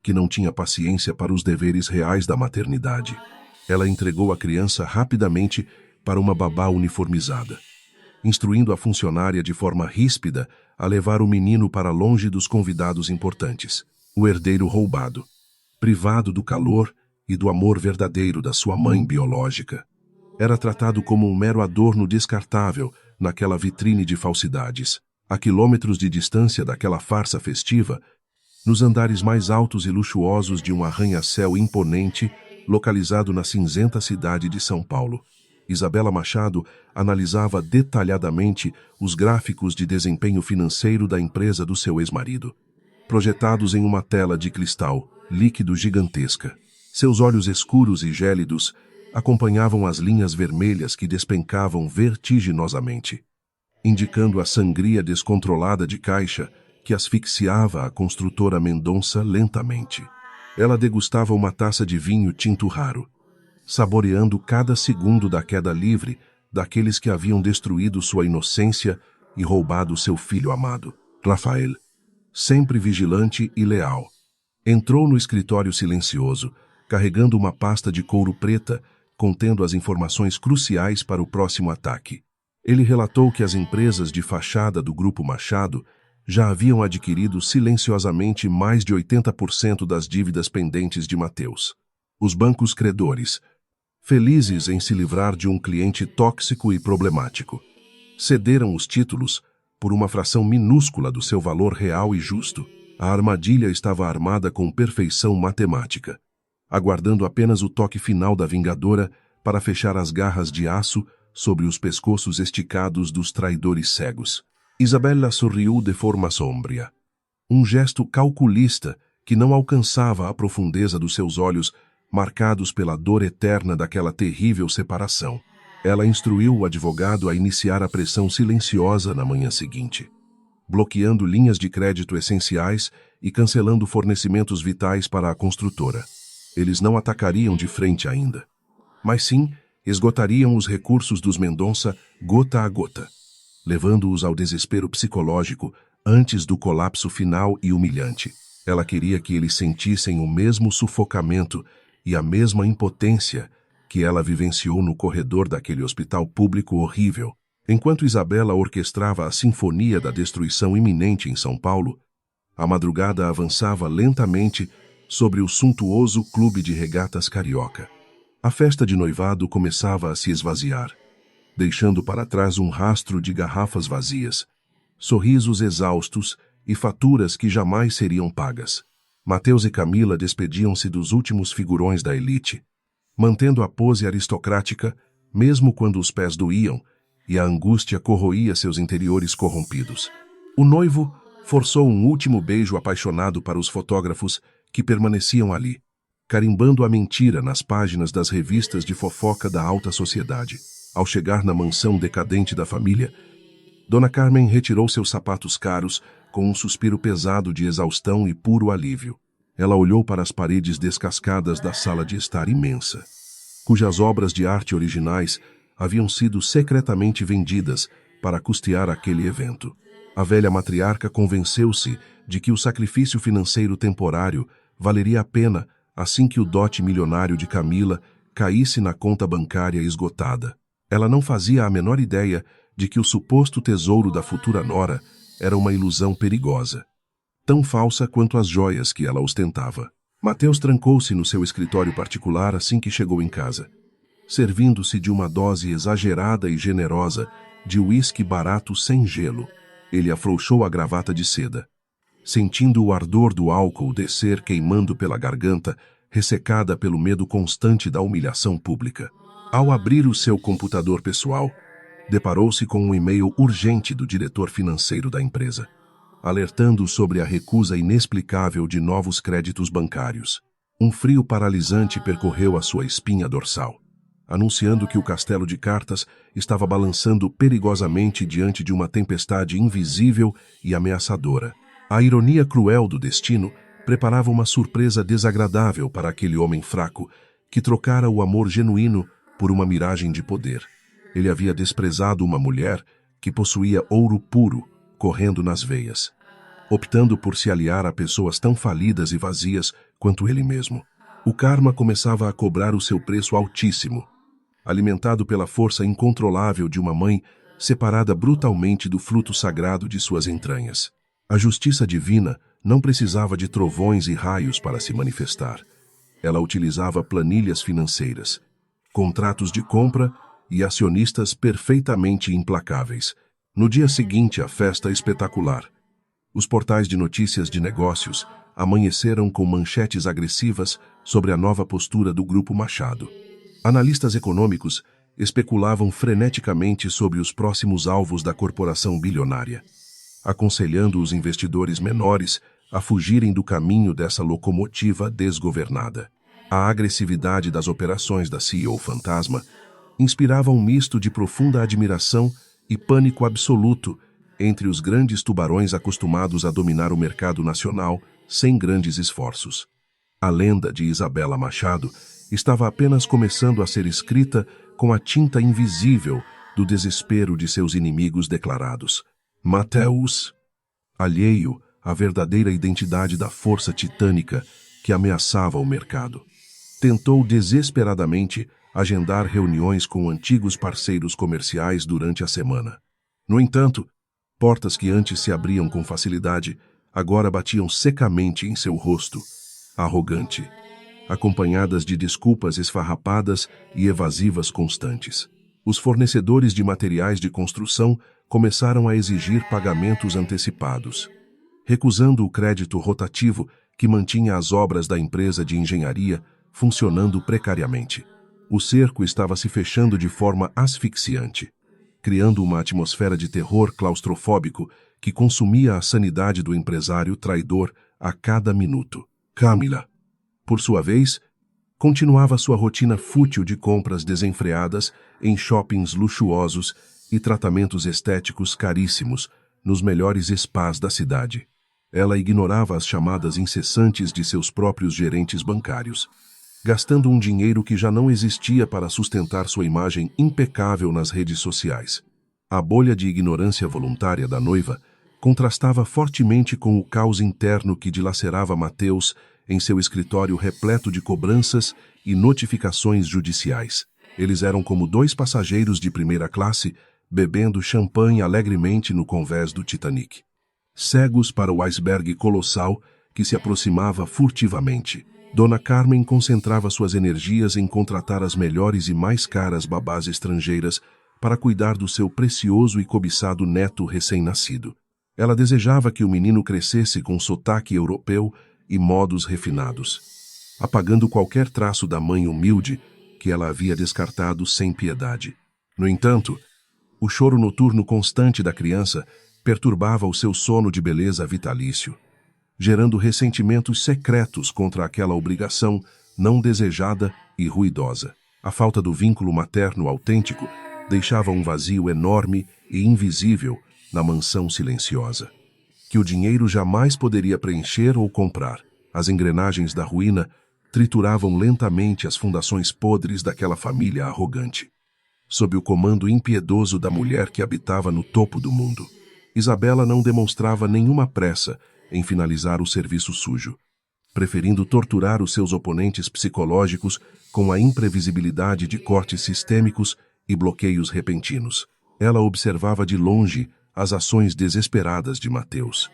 que não tinha paciência para os deveres reais da maternidade. Ela entregou a criança rapidamente para uma babá uniformizada, instruindo a funcionária de forma ríspida a levar o menino para longe dos convidados importantes. O herdeiro roubado, privado do calor e do amor verdadeiro da sua mãe biológica, era tratado como um mero adorno descartável naquela vitrine de falsidades. A quilômetros de distância daquela farsa festiva, nos andares mais altos e luxuosos de um arranha-céu imponente localizado na cinzenta cidade de São Paulo, Isabela Machado analisava detalhadamente os gráficos de desempenho financeiro da empresa do seu ex-marido, projetados em uma tela de cristal líquido gigantesca. Seus olhos escuros e gélidos acompanhavam as linhas vermelhas que despencavam vertiginosamente, indicando a sangria descontrolada de caixa que asfixiava a construtora Mendonça lentamente. Ela degustava uma taça de vinho tinto raro, saboreando cada segundo da queda livre daqueles que haviam destruído sua inocência e roubado seu filho amado. Rafael, sempre vigilante e leal, entrou no escritório silencioso, carregando uma pasta de couro preta contendo as informações cruciais para o próximo ataque. Ele relatou que as empresas de fachada do Grupo Machado já haviam adquirido silenciosamente mais de 80% das dívidas pendentes de Mateus. Os bancos credores, felizes em se livrar de um cliente tóxico e problemático, cederam os títulos por uma fração minúscula do seu valor real e justo. A armadilha estava armada com perfeição matemática, aguardando apenas o toque final da vingadora para fechar as garras de aço sobre os pescoços esticados dos traidores cegos. Isabella sorriu de forma sombria. Um gesto calculista que não alcançava a profundeza dos seus olhos, marcados pela dor eterna daquela terrível separação. Ela instruiu o advogado a iniciar a pressão silenciosa na manhã seguinte, bloqueando linhas de crédito essenciais e cancelando fornecimentos vitais para a construtora. Eles não atacariam de frente ainda, mas sim esgotariam os recursos dos Mendonça gota a gota, levando-os ao desespero psicológico antes do colapso final e humilhante. Ela queria que eles sentissem o mesmo sufocamento e a mesma impotência que ela vivenciou no corredor daquele hospital público horrível. Enquanto Isabella orquestrava a sinfonia da destruição iminente em São Paulo, a madrugada avançava lentamente sobre o suntuoso clube de regatas carioca. A festa de noivado começava a se esvaziar, deixando para trás um rastro de garrafas vazias, sorrisos exaustos e faturas que jamais seriam pagas. Mateus e Camila despediam-se dos últimos figurões da elite, mantendo a pose aristocrática, mesmo quando os pés doíam e a angústia corroía seus interiores corrompidos. O noivo forçou um último beijo apaixonado para os fotógrafos que permaneciam ali, carimbando a mentira nas páginas das revistas de fofoca da alta sociedade. Ao chegar na mansão decadente da família, Dona Carmen retirou seus sapatos caros com um suspiro pesado de exaustão e puro alívio. Ela olhou para as paredes descascadas da sala de estar imensa, cujas obras de arte originais haviam sido secretamente vendidas para custear aquele evento. A velha matriarca convenceu-se de que o sacrifício financeiro temporário valeria a pena assim que o dote milionário de Camila caísse na conta bancária esgotada. Ela não fazia a menor ideia de que o suposto tesouro da futura nora era uma ilusão perigosa, tão falsa quanto as joias que ela ostentava. Mateus trancou-se no seu escritório particular assim que chegou em casa, servindo-se de uma dose exagerada e generosa de uísque barato sem gelo. Ele afrouxou a gravata de seda, sentindo o ardor do álcool descer queimando pela garganta, ressecada pelo medo constante da humilhação pública. Ao abrir o seu computador pessoal, deparou-se com um e-mail urgente do diretor financeiro da empresa, alertando sobre a recusa inexplicável de novos créditos bancários. Um frio paralisante percorreu a sua espinha dorsal, anunciando que o castelo de cartas estava balançando perigosamente diante de uma tempestade invisível e ameaçadora. A ironia cruel do destino preparava uma surpresa desagradável para aquele homem fraco que trocara o amor genuíno por uma miragem de poder. Ele havia desprezado uma mulher que possuía ouro puro correndo nas veias, optando por se aliar a pessoas tão falidas e vazias quanto ele mesmo. O karma começava a cobrar o seu preço altíssimo, alimentado pela força incontrolável de uma mãe separada brutalmente do fruto sagrado de suas entranhas. A justiça divina não precisava de trovões e raios para se manifestar. Ela utilizava planilhas financeiras, contratos de compra e acionistas perfeitamente implacáveis. No dia seguinte à festa espetacular, os portais de notícias de negócios amanheceram com manchetes agressivas sobre a nova postura do Grupo Machado. Analistas econômicos especulavam freneticamente sobre os próximos alvos da corporação bilionária, aconselhando os investidores menores a fugirem do caminho dessa locomotiva desgovernada. A agressividade das operações da CEO fantasma inspirava um misto de profunda admiração e pânico absoluto entre os grandes tubarões acostumados a dominar o mercado nacional sem grandes esforços. A lenda de Isabella Machado estava apenas começando a ser escrita com a tinta invisível do desespero de seus inimigos declarados. Mateus, alheio à verdadeira identidade da força titânica que ameaçava o mercado, tentou desesperadamente agendar reuniões com antigos parceiros comerciais durante a semana. No entanto, portas que antes se abriam com facilidade, agora batiam secamente em seu rosto, arrogante, acompanhadas de desculpas esfarrapadas e evasivas constantes. Os fornecedores de materiais de construção começaram a exigir pagamentos antecipados, recusando o crédito rotativo que mantinha as obras da empresa de engenharia funcionando precariamente. O cerco estava se fechando de forma asfixiante, criando uma atmosfera de terror claustrofóbico que consumia a sanidade do empresário traidor a cada minuto. Camila, por sua vez, continuava sua rotina fútil de compras desenfreadas em shoppings luxuosos e tratamentos estéticos caríssimos nos melhores spas da cidade. Ela ignorava as chamadas incessantes de seus próprios gerentes bancários, gastando um dinheiro que já não existia para sustentar sua imagem impecável nas redes sociais. A bolha de ignorância voluntária da noiva contrastava fortemente com o caos interno que dilacerava Mateus em seu escritório repleto de cobranças e notificações judiciais. Eles eram como dois passageiros de primeira classe bebendo champanhe alegremente no convés do Titanic, cegos para o iceberg colossal que se aproximava furtivamente. Dona Carmen concentrava suas energias em contratar as melhores e mais caras babás estrangeiras para cuidar do seu precioso e cobiçado neto recém-nascido. Ela desejava que o menino crescesse com sotaque europeu e modos refinados, apagando qualquer traço da mãe humilde que ela havia descartado sem piedade. No entanto, o choro noturno constante da criança perturbava o seu sono de beleza vitalício, gerando ressentimentos secretos contra aquela obrigação não desejada e ruidosa. A falta do vínculo materno autêntico deixava um vazio enorme e invisível na mansão silenciosa, que o dinheiro jamais poderia preencher ou comprar. As engrenagens da ruína trituravam lentamente as fundações podres daquela família arrogante, sob o comando impiedoso da mulher que habitava no topo do mundo. Isabela não demonstrava nenhuma pressa em finalizar o serviço sujo, preferindo torturar os seus oponentes psicológicos com a imprevisibilidade de cortes sistêmicos e bloqueios repentinos. Ela observava de longe as ações desesperadas de Mateus,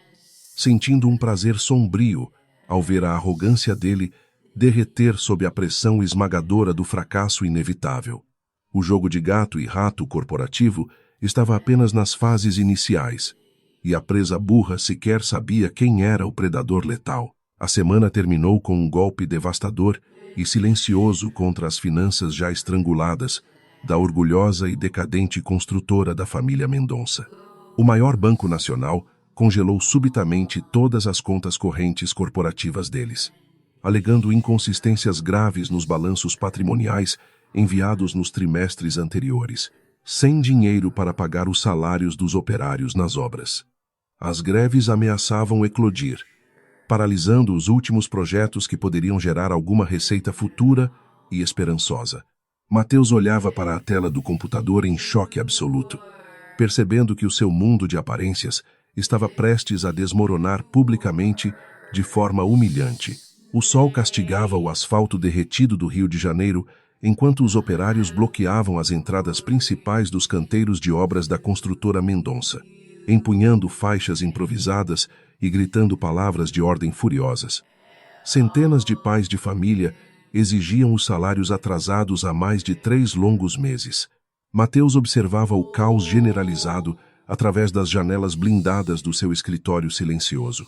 sentindo um prazer sombrio ao ver a arrogância dele derreter sob a pressão esmagadora do fracasso inevitável. O jogo de gato e rato corporativo estava apenas nas fases iniciais, e a presa burra sequer sabia quem era o predador letal. A semana terminou com um golpe devastador e silencioso contra as finanças já estranguladas da orgulhosa e decadente construtora da família Mendonça. O maior banco nacional congelou subitamente todas as contas correntes corporativas deles, alegando inconsistências graves nos balanços patrimoniais enviados nos trimestres anteriores, sem dinheiro para pagar os salários dos operários nas obras. As greves ameaçavam eclodir, paralisando os últimos projetos que poderiam gerar alguma receita futura e esperançosa. Mateus olhava para a tela do computador em choque absoluto, percebendo que o seu mundo de aparências estava prestes a desmoronar publicamente de forma humilhante. O sol castigava o asfalto derretido do Rio de Janeiro enquanto os operários bloqueavam as entradas principais dos canteiros de obras da construtora Mendonça, empunhando faixas improvisadas e gritando palavras de ordem furiosas. Centenas de pais de família exigiam os salários atrasados há mais de 3 longos meses. Mateus observava o caos generalizado através das janelas blindadas do seu escritório silencioso,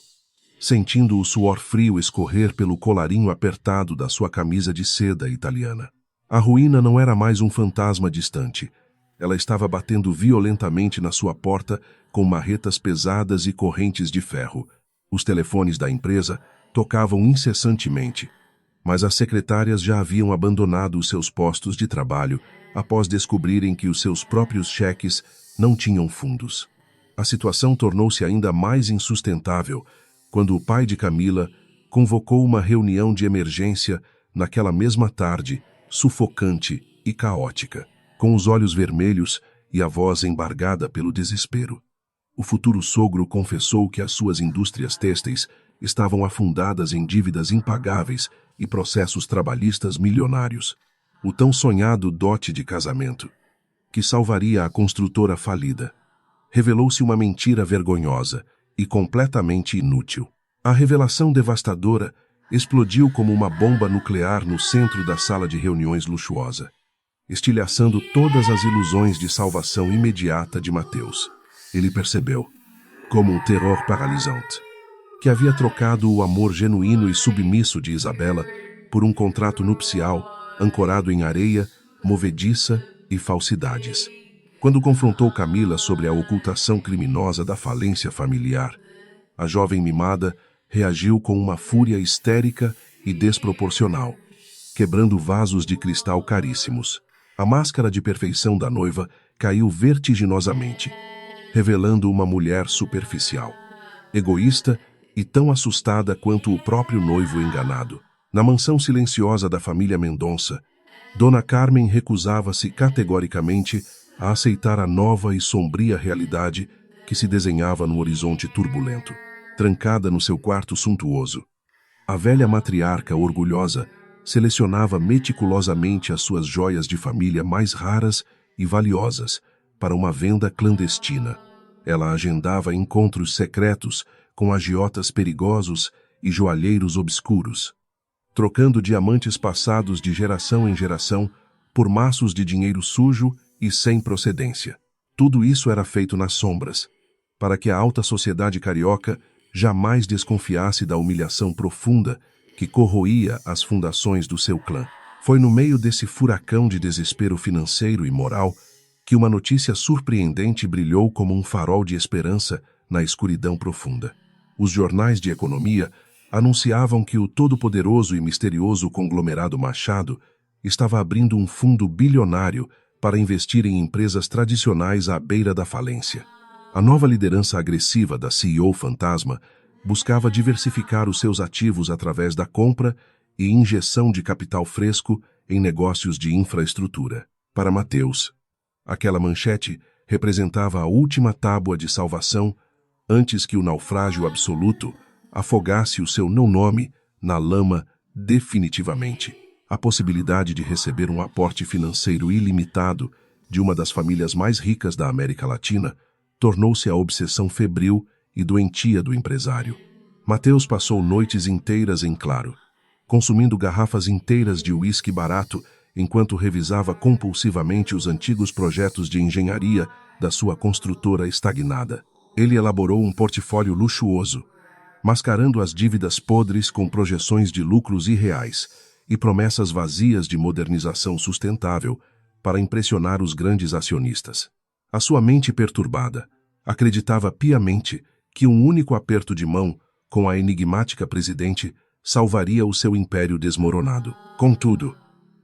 sentindo o suor frio escorrer pelo colarinho apertado da sua camisa de seda italiana. A ruína não era mais um fantasma distante. Ela estava batendo violentamente na sua porta com marretas pesadas e correntes de ferro. Os telefones da empresa tocavam incessantemente, mas as secretárias já haviam abandonado os seus postos de trabalho após descobrirem que os seus próprios cheques não tinham fundos. A situação tornou-se ainda mais insustentável quando o pai de Camila convocou uma reunião de emergência naquela mesma tarde, sufocante e caótica, com os olhos vermelhos e a voz embargada pelo desespero. O futuro sogro confessou que as suas indústrias têxteis estavam afundadas em dívidas impagáveis e processos trabalhistas milionários. O tão sonhado dote de casamento, que salvaria a construtora falida, revelou-se uma mentira vergonhosa e completamente inútil. A revelação devastadora explodiu como uma bomba nuclear no centro da sala de reuniões luxuosa, estilhaçando todas as ilusões de salvação imediata de Mateus. Ele percebeu, como um terror paralisante, que havia trocado o amor genuíno e submisso de Isabela por um contrato nupcial ancorado em areia, movediça e falsidades. Quando confrontou Camila sobre a ocultação criminosa da falência familiar, a jovem mimada reagiu com uma fúria histérica e desproporcional, quebrando vasos de cristal caríssimos. A máscara de perfeição da noiva caiu vertiginosamente, revelando uma mulher superficial, egoísta e tão assustada quanto o próprio noivo enganado. Na mansão silenciosa da família Mendonça, Dona Carmen recusava-se categoricamente a aceitar a nova e sombria realidade que se desenhava no horizonte turbulento. Trancada no seu quarto suntuoso, a velha matriarca orgulhosa selecionava meticulosamente as suas joias de família mais raras e valiosas para uma venda clandestina. Ela agendava encontros secretos com agiotas perigosos e joalheiros obscuros, trocando diamantes passados de geração em geração por maços de dinheiro sujo e sem procedência. Tudo isso era feito nas sombras, para que a alta sociedade carioca jamais desconfiasse da humilhação profunda que corroía as fundações do seu clã. Foi no meio desse furacão de desespero financeiro e moral que uma notícia surpreendente brilhou como um farol de esperança na escuridão profunda. Os jornais de economia anunciavam que o todo-poderoso e misterioso conglomerado Machado estava abrindo um fundo bilionário para investir em empresas tradicionais à beira da falência. A nova liderança agressiva da CEO Fantasma buscava diversificar os seus ativos através da compra e injeção de capital fresco em negócios de infraestrutura. Para Mateus, aquela manchete representava a última tábua de salvação antes que o naufrágio absoluto afogasse o seu não-nome na lama definitivamente. A possibilidade de receber um aporte financeiro ilimitado de uma das famílias mais ricas da América Latina tornou-se a obsessão febril e doentia do empresário. Mateus passou noites inteiras em claro, consumindo garrafas inteiras de uísque barato enquanto revisava compulsivamente os antigos projetos de engenharia da sua construtora estagnada. Ele elaborou um portfólio luxuoso, mascarando as dívidas podres com projeções de lucros irreais e promessas vazias de modernização sustentável para impressionar os grandes acionistas. A sua mente perturbada acreditava piamente que um único aperto de mão com a enigmática presidente salvaria o seu império desmoronado. Contudo,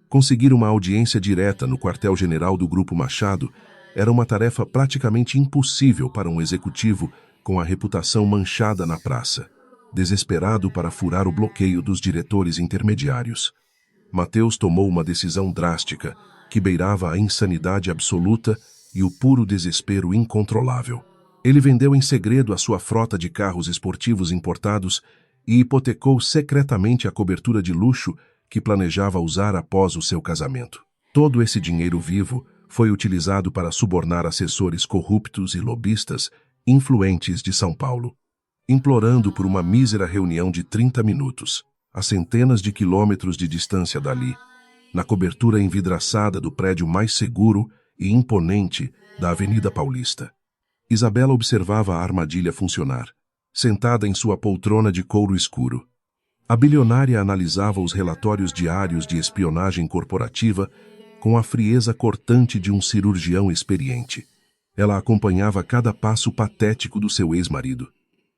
conseguir uma audiência direta no quartel-general do Grupo Machado era uma tarefa praticamente impossível para um executivo com a reputação manchada na praça, desesperado para furar o bloqueio dos diretores intermediários. Mateus tomou uma decisão drástica que beirava a insanidade absoluta e o puro desespero incontrolável. Ele vendeu em segredo a sua frota de carros esportivos importados e hipotecou secretamente a cobertura de luxo que planejava usar após o seu casamento. Todo esse dinheiro vivo foi utilizado para subornar assessores corruptos e lobistas influentes de São Paulo, implorando por uma mísera reunião de 30 minutos, a centenas de quilômetros de distância dali, na cobertura envidraçada do prédio mais seguro e imponente da Avenida Paulista. Isabela observava a armadilha funcionar, sentada em sua poltrona de couro escuro. A bilionária analisava os relatórios diários de espionagem corporativa com a frieza cortante de um cirurgião experiente. Ela acompanhava cada passo patético do seu ex-marido,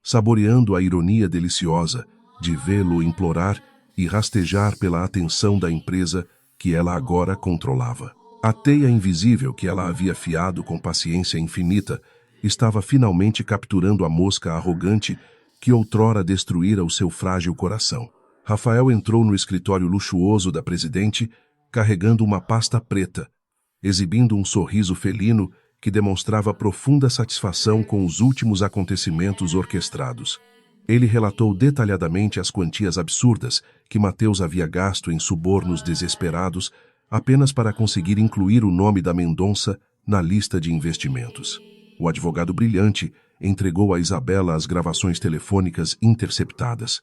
saboreando a ironia deliciosa de vê-lo implorar e rastejar pela atenção da empresa que ela agora controlava. A teia invisível que ela havia fiado com paciência infinita estava finalmente capturando a mosca arrogante que outrora destruíra o seu frágil coração. Rafael entrou no escritório luxuoso da presidente carregando uma pasta preta, exibindo um sorriso felino que demonstrava profunda satisfação com os últimos acontecimentos orquestrados. Ele relatou detalhadamente as quantias absurdas que Mateus havia gasto em subornos desesperados apenas para conseguir incluir o nome da Mendonça na lista de investimentos. O advogado brilhante entregou a Isabela as gravações telefônicas interceptadas,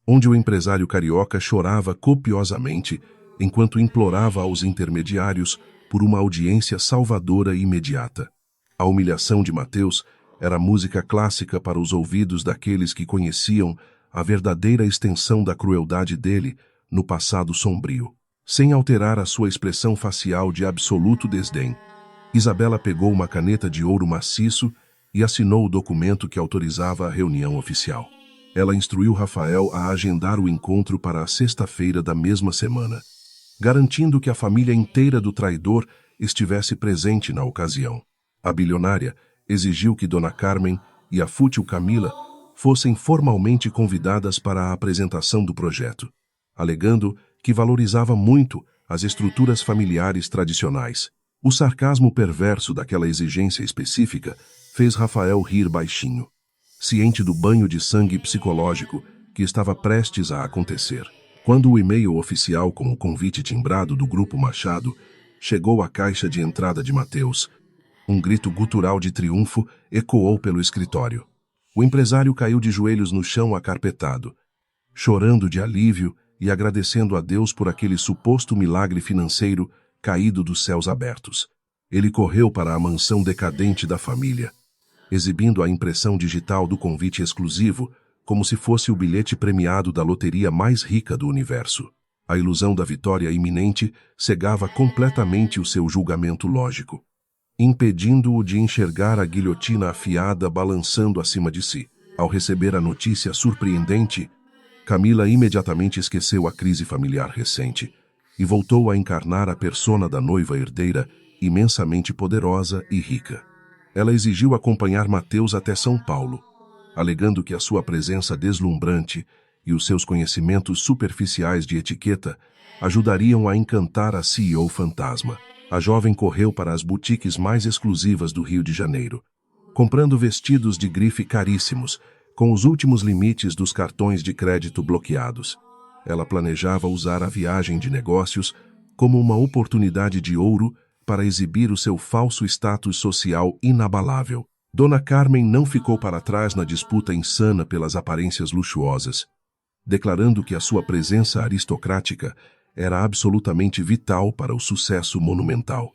onde o empresário carioca chorava copiosamente enquanto implorava aos intermediários por uma audiência salvadora e imediata. A humilhação de Mateus Era música clássica para os ouvidos daqueles que conheciam a verdadeira extensão da crueldade dele no passado sombrio. Sem alterar a sua expressão facial de absoluto desdém, Isabela pegou uma caneta de ouro maciço e assinou o documento que autorizava a reunião oficial. Ela instruiu Rafael a agendar o encontro para a sexta-feira da mesma semana, garantindo que a família inteira do traidor estivesse presente na ocasião. A bilionária exigiu que Dona Carmen e a fútil Camila fossem formalmente convidadas para a apresentação do projeto, alegando que valorizava muito as estruturas familiares tradicionais. O sarcasmo perverso daquela exigência específica fez Rafael rir baixinho, ciente do banho de sangue psicológico que estava prestes a acontecer. Quando o e-mail oficial com o convite timbrado do Grupo Machado chegou à caixa de entrada de Mateus, um grito gutural de triunfo ecoou pelo escritório. O empresário caiu de joelhos no chão acarpetado, chorando de alívio e agradecendo a Deus por aquele suposto milagre financeiro caído dos céus abertos. Ele correu para a mansão decadente da família, exibindo a impressão digital do convite exclusivo, como se fosse o bilhete premiado da loteria mais rica do universo. A ilusão da vitória iminente cegava completamente o seu julgamento lógico, impedindo-o de enxergar a guilhotina afiada balançando acima de si. Ao receber a notícia surpreendente, Camila imediatamente esqueceu a crise familiar recente e voltou a encarnar a persona da noiva herdeira, imensamente poderosa e rica. Ela exigiu acompanhar Mateus até São Paulo, alegando que a sua presença deslumbrante e os seus conhecimentos superficiais de etiqueta ajudariam a encantar a CEO fantasma. A jovem correu para as boutiques mais exclusivas do Rio de Janeiro, comprando vestidos de grife caríssimos, com os últimos limites dos cartões de crédito bloqueados. Ela planejava usar a viagem de negócios como uma oportunidade de ouro para exibir o seu falso status social inabalável. Dona Carmen não ficou para trás na disputa insana pelas aparências luxuosas, declarando que a sua presença aristocrática era absolutamente vital para o sucesso monumental.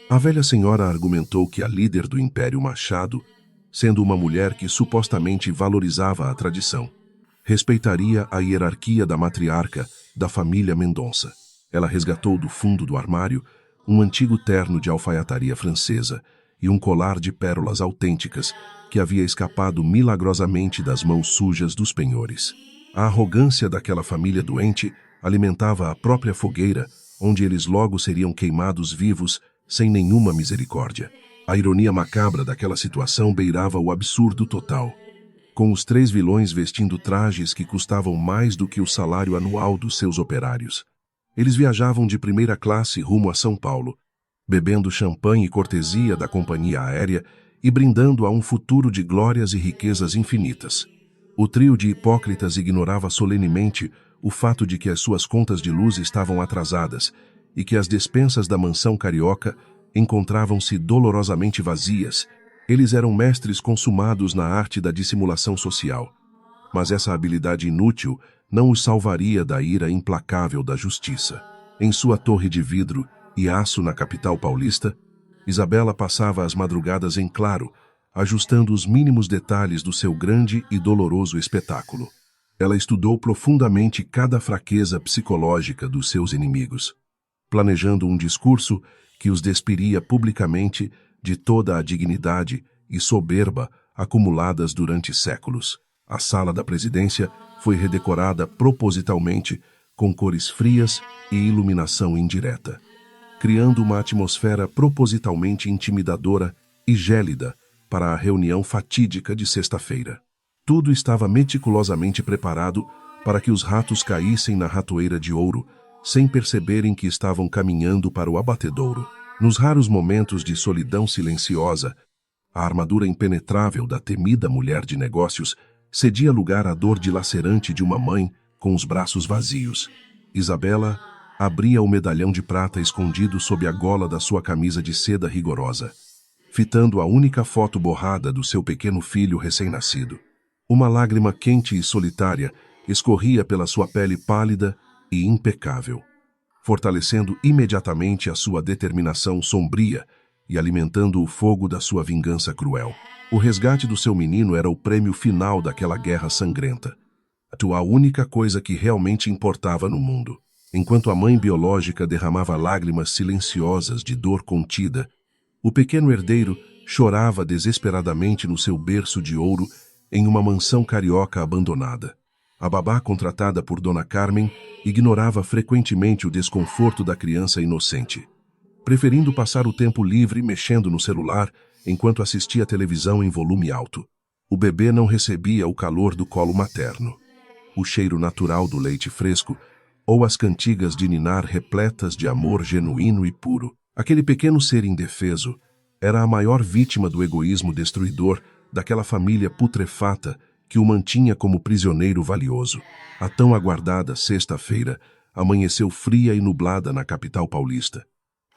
A velha senhora argumentou que a líder do Império Machado, sendo uma mulher que supostamente valorizava a tradição, respeitaria a hierarquia da matriarca da família Mendonça. Ela resgatou do fundo do armário um antigo terno de alfaiataria francesa e um colar de pérolas autênticas que havia escapado milagrosamente das mãos sujas dos penhores. A arrogância daquela família doente alimentava a própria fogueira, onde eles logo seriam queimados vivos sem nenhuma misericórdia. A ironia macabra daquela situação beirava o absurdo total, com os 3 vilões vestindo trajes que custavam mais do que o salário anual dos seus operários. Eles viajavam de primeira classe rumo a São Paulo, bebendo champanhe e cortesia da companhia aérea e brindando a um futuro de glórias e riquezas infinitas. O trio de hipócritas ignorava solenemente o fato de que as suas contas de luz estavam atrasadas e que as despensas da mansão carioca encontravam-se dolorosamente vazias. Eles eram mestres consumados na arte da dissimulação social. Mas essa habilidade inútil não os salvaria da ira implacável da justiça. Em sua torre de vidro e aço na capital paulista, Isabela passava as madrugadas em claro, ajustando os mínimos detalhes do seu grande e doloroso espetáculo. Ela estudou profundamente cada fraqueza psicológica dos seus inimigos, planejando um discurso que os despiria publicamente de toda a dignidade e soberba acumuladas durante séculos. A sala da presidência foi redecorada propositalmente com cores frias e iluminação indireta, criando uma atmosfera propositalmente intimidadora e gélida para a reunião fatídica de sexta-feira. Tudo estava meticulosamente preparado para que os ratos caíssem na ratoeira de ouro, sem perceberem que estavam caminhando para o abatedouro. Nos raros momentos de solidão silenciosa, a armadura impenetrável da temida mulher de negócios cedia lugar à dor dilacerante de uma mãe com os braços vazios. Isabela abria o medalhão de prata escondido sob a gola da sua camisa de seda rigorosa, fitando a única foto borrada do seu pequeno filho recém-nascido. Uma lágrima quente e solitária escorria pela sua pele pálida e impecável, fortalecendo imediatamente a sua determinação sombria e alimentando o fogo da sua vingança cruel. O resgate do seu menino era o prêmio final daquela guerra sangrenta. A única coisa que realmente importava no mundo. Enquanto a mãe biológica derramava lágrimas silenciosas de dor contida, o pequeno herdeiro chorava desesperadamente no seu berço de ouro em uma mansão carioca abandonada. A babá contratada por Dona Carmen ignorava frequentemente o desconforto da criança inocente, preferindo passar o tempo livre mexendo no celular enquanto assistia televisão em volume alto. O bebê não recebia o calor do colo materno, o cheiro natural do leite fresco ou as cantigas de ninar repletas de amor genuíno e puro. Aquele pequeno ser indefeso era a maior vítima do egoísmo destruidor daquela família putrefata que o mantinha como prisioneiro valioso. A tão aguardada sexta-feira amanheceu fria e nublada na capital paulista,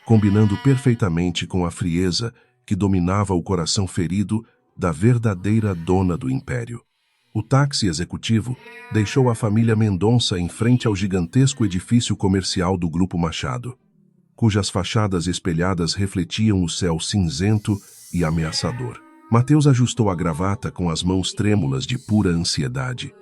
combinando perfeitamente com a frieza que dominava o coração ferido da verdadeira dona do império. O táxi executivo deixou a família Mendonça em frente ao gigantesco edifício comercial do Grupo Machado, cujas fachadas espelhadas refletiam o céu cinzento e ameaçador. Mateus ajustou a gravata com as mãos trêmulas de pura ansiedade,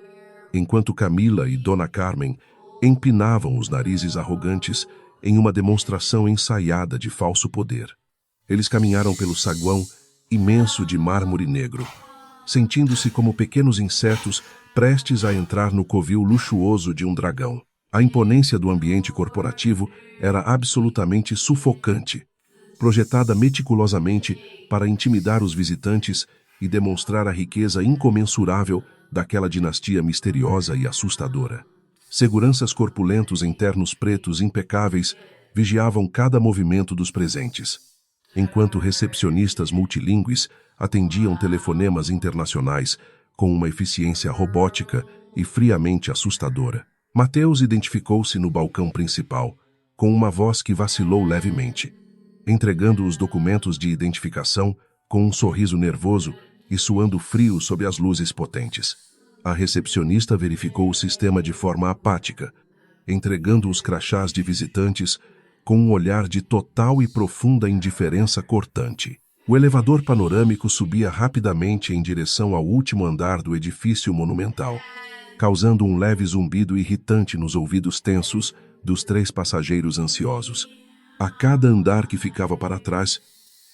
enquanto Camila e Dona Carmen empinavam os narizes arrogantes em uma demonstração ensaiada de falso poder. Eles caminharam pelo saguão imenso de mármore negro, sentindo-se como pequenos insetos prestes a entrar no covil luxuoso de um dragão. A imponência do ambiente corporativo era absolutamente sufocante, projetada meticulosamente para intimidar os visitantes e demonstrar a riqueza incomensurável daquela dinastia misteriosa e assustadora. Seguranças corpulentos em ternos pretos impecáveis vigiavam cada movimento dos presentes, enquanto recepcionistas multilingües atendiam telefonemas internacionais com uma eficiência robótica e friamente assustadora. Mateus identificou-se no balcão principal, com uma voz que vacilou levemente, entregando os documentos de identificação com um sorriso nervoso e suando frio sob as luzes potentes. A recepcionista verificou o sistema de forma apática, entregando os crachás de visitantes com um olhar de total e profunda indiferença cortante. O elevador panorâmico subia rapidamente em direção ao último andar do edifício monumental, causando um leve zumbido irritante nos ouvidos tensos dos 3 passageiros ansiosos. A cada andar que ficava para trás,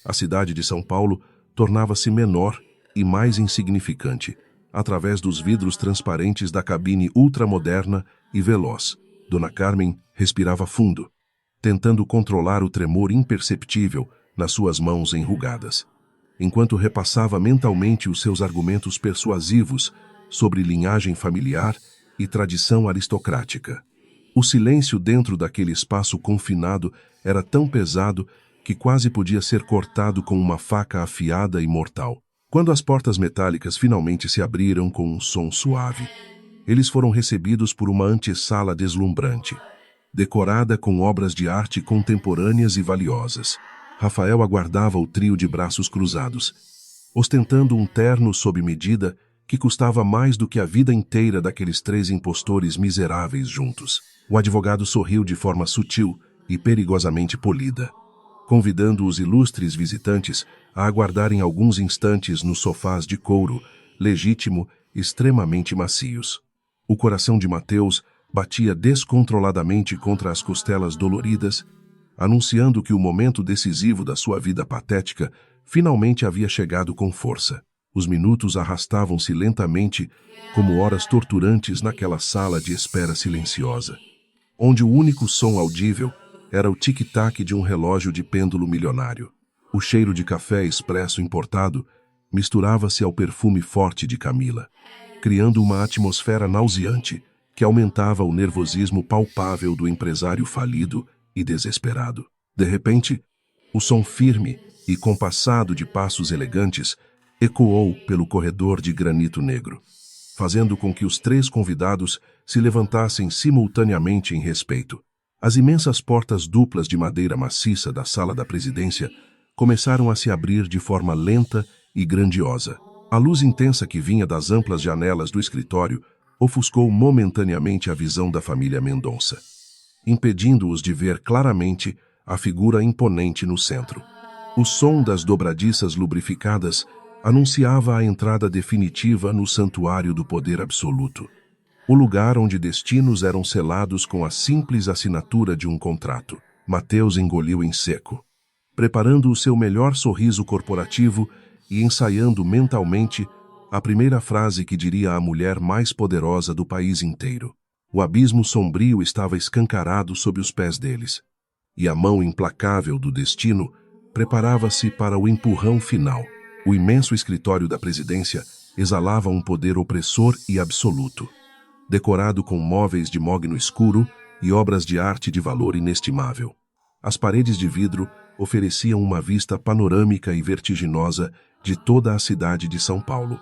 a cidade de São Paulo tornava-se menor e mais insignificante, através dos vidros transparentes da cabine ultramoderna e veloz. Dona Carmen respirava fundo, tentando controlar o tremor imperceptível nas suas mãos enrugadas, enquanto repassava mentalmente os seus argumentos persuasivos sobre linhagem familiar e tradição aristocrática. O silêncio dentro daquele espaço confinado era tão pesado que quase podia ser cortado com uma faca afiada e mortal. Quando as portas metálicas finalmente se abriram com um som suave, eles foram recebidos por uma antessala deslumbrante, decorada com obras de arte contemporâneas e valiosas. Rafael aguardava o trio de braços cruzados, ostentando um terno sob medida que custava mais do que a vida inteira daqueles 3 impostores miseráveis juntos. O advogado sorriu de forma sutil e perigosamente polida, convidando os ilustres visitantes a aguardarem alguns instantes nos sofás de couro, legítimo, extremamente macios. O coração de Mateus batia descontroladamente contra as costelas doloridas, anunciando que o momento decisivo da sua vida patética finalmente havia chegado com força. Os minutos arrastavam-se lentamente como horas torturantes naquela sala de espera silenciosa, onde o único som audível era o tic-tac de um relógio de pêndulo milionário. O cheiro de café expresso importado misturava-se ao perfume forte de Camila, criando uma atmosfera nauseante que aumentava o nervosismo palpável do empresário falido e desesperado. De repente, o som firme e compassado de passos elegantes ecoou pelo corredor de granito negro, fazendo com que os 3 convidados se levantassem simultaneamente em respeito. As imensas portas duplas de madeira maciça da sala da presidência começaram a se abrir de forma lenta e grandiosa. A luz intensa que vinha das amplas janelas do escritório ofuscou momentaneamente a visão da família Mendonça, impedindo-os de ver claramente a figura imponente no centro. O som das dobradiças lubrificadas anunciava a entrada definitiva no santuário do poder absoluto, o lugar onde destinos eram selados com a simples assinatura de um contrato. Mateus engoliu em seco, preparando o seu melhor sorriso corporativo e ensaiando mentalmente a primeira frase que diria à mulher mais poderosa do país inteiro. O abismo sombrio estava escancarado sob os pés deles, e a mão implacável do destino preparava-se para o empurrão final. O imenso escritório da presidência exalava um poder opressor e absoluto, decorado com móveis de mogno escuro e obras de arte de valor inestimável. As paredes de vidro ofereciam uma vista panorâmica e vertiginosa de toda a cidade de São Paulo.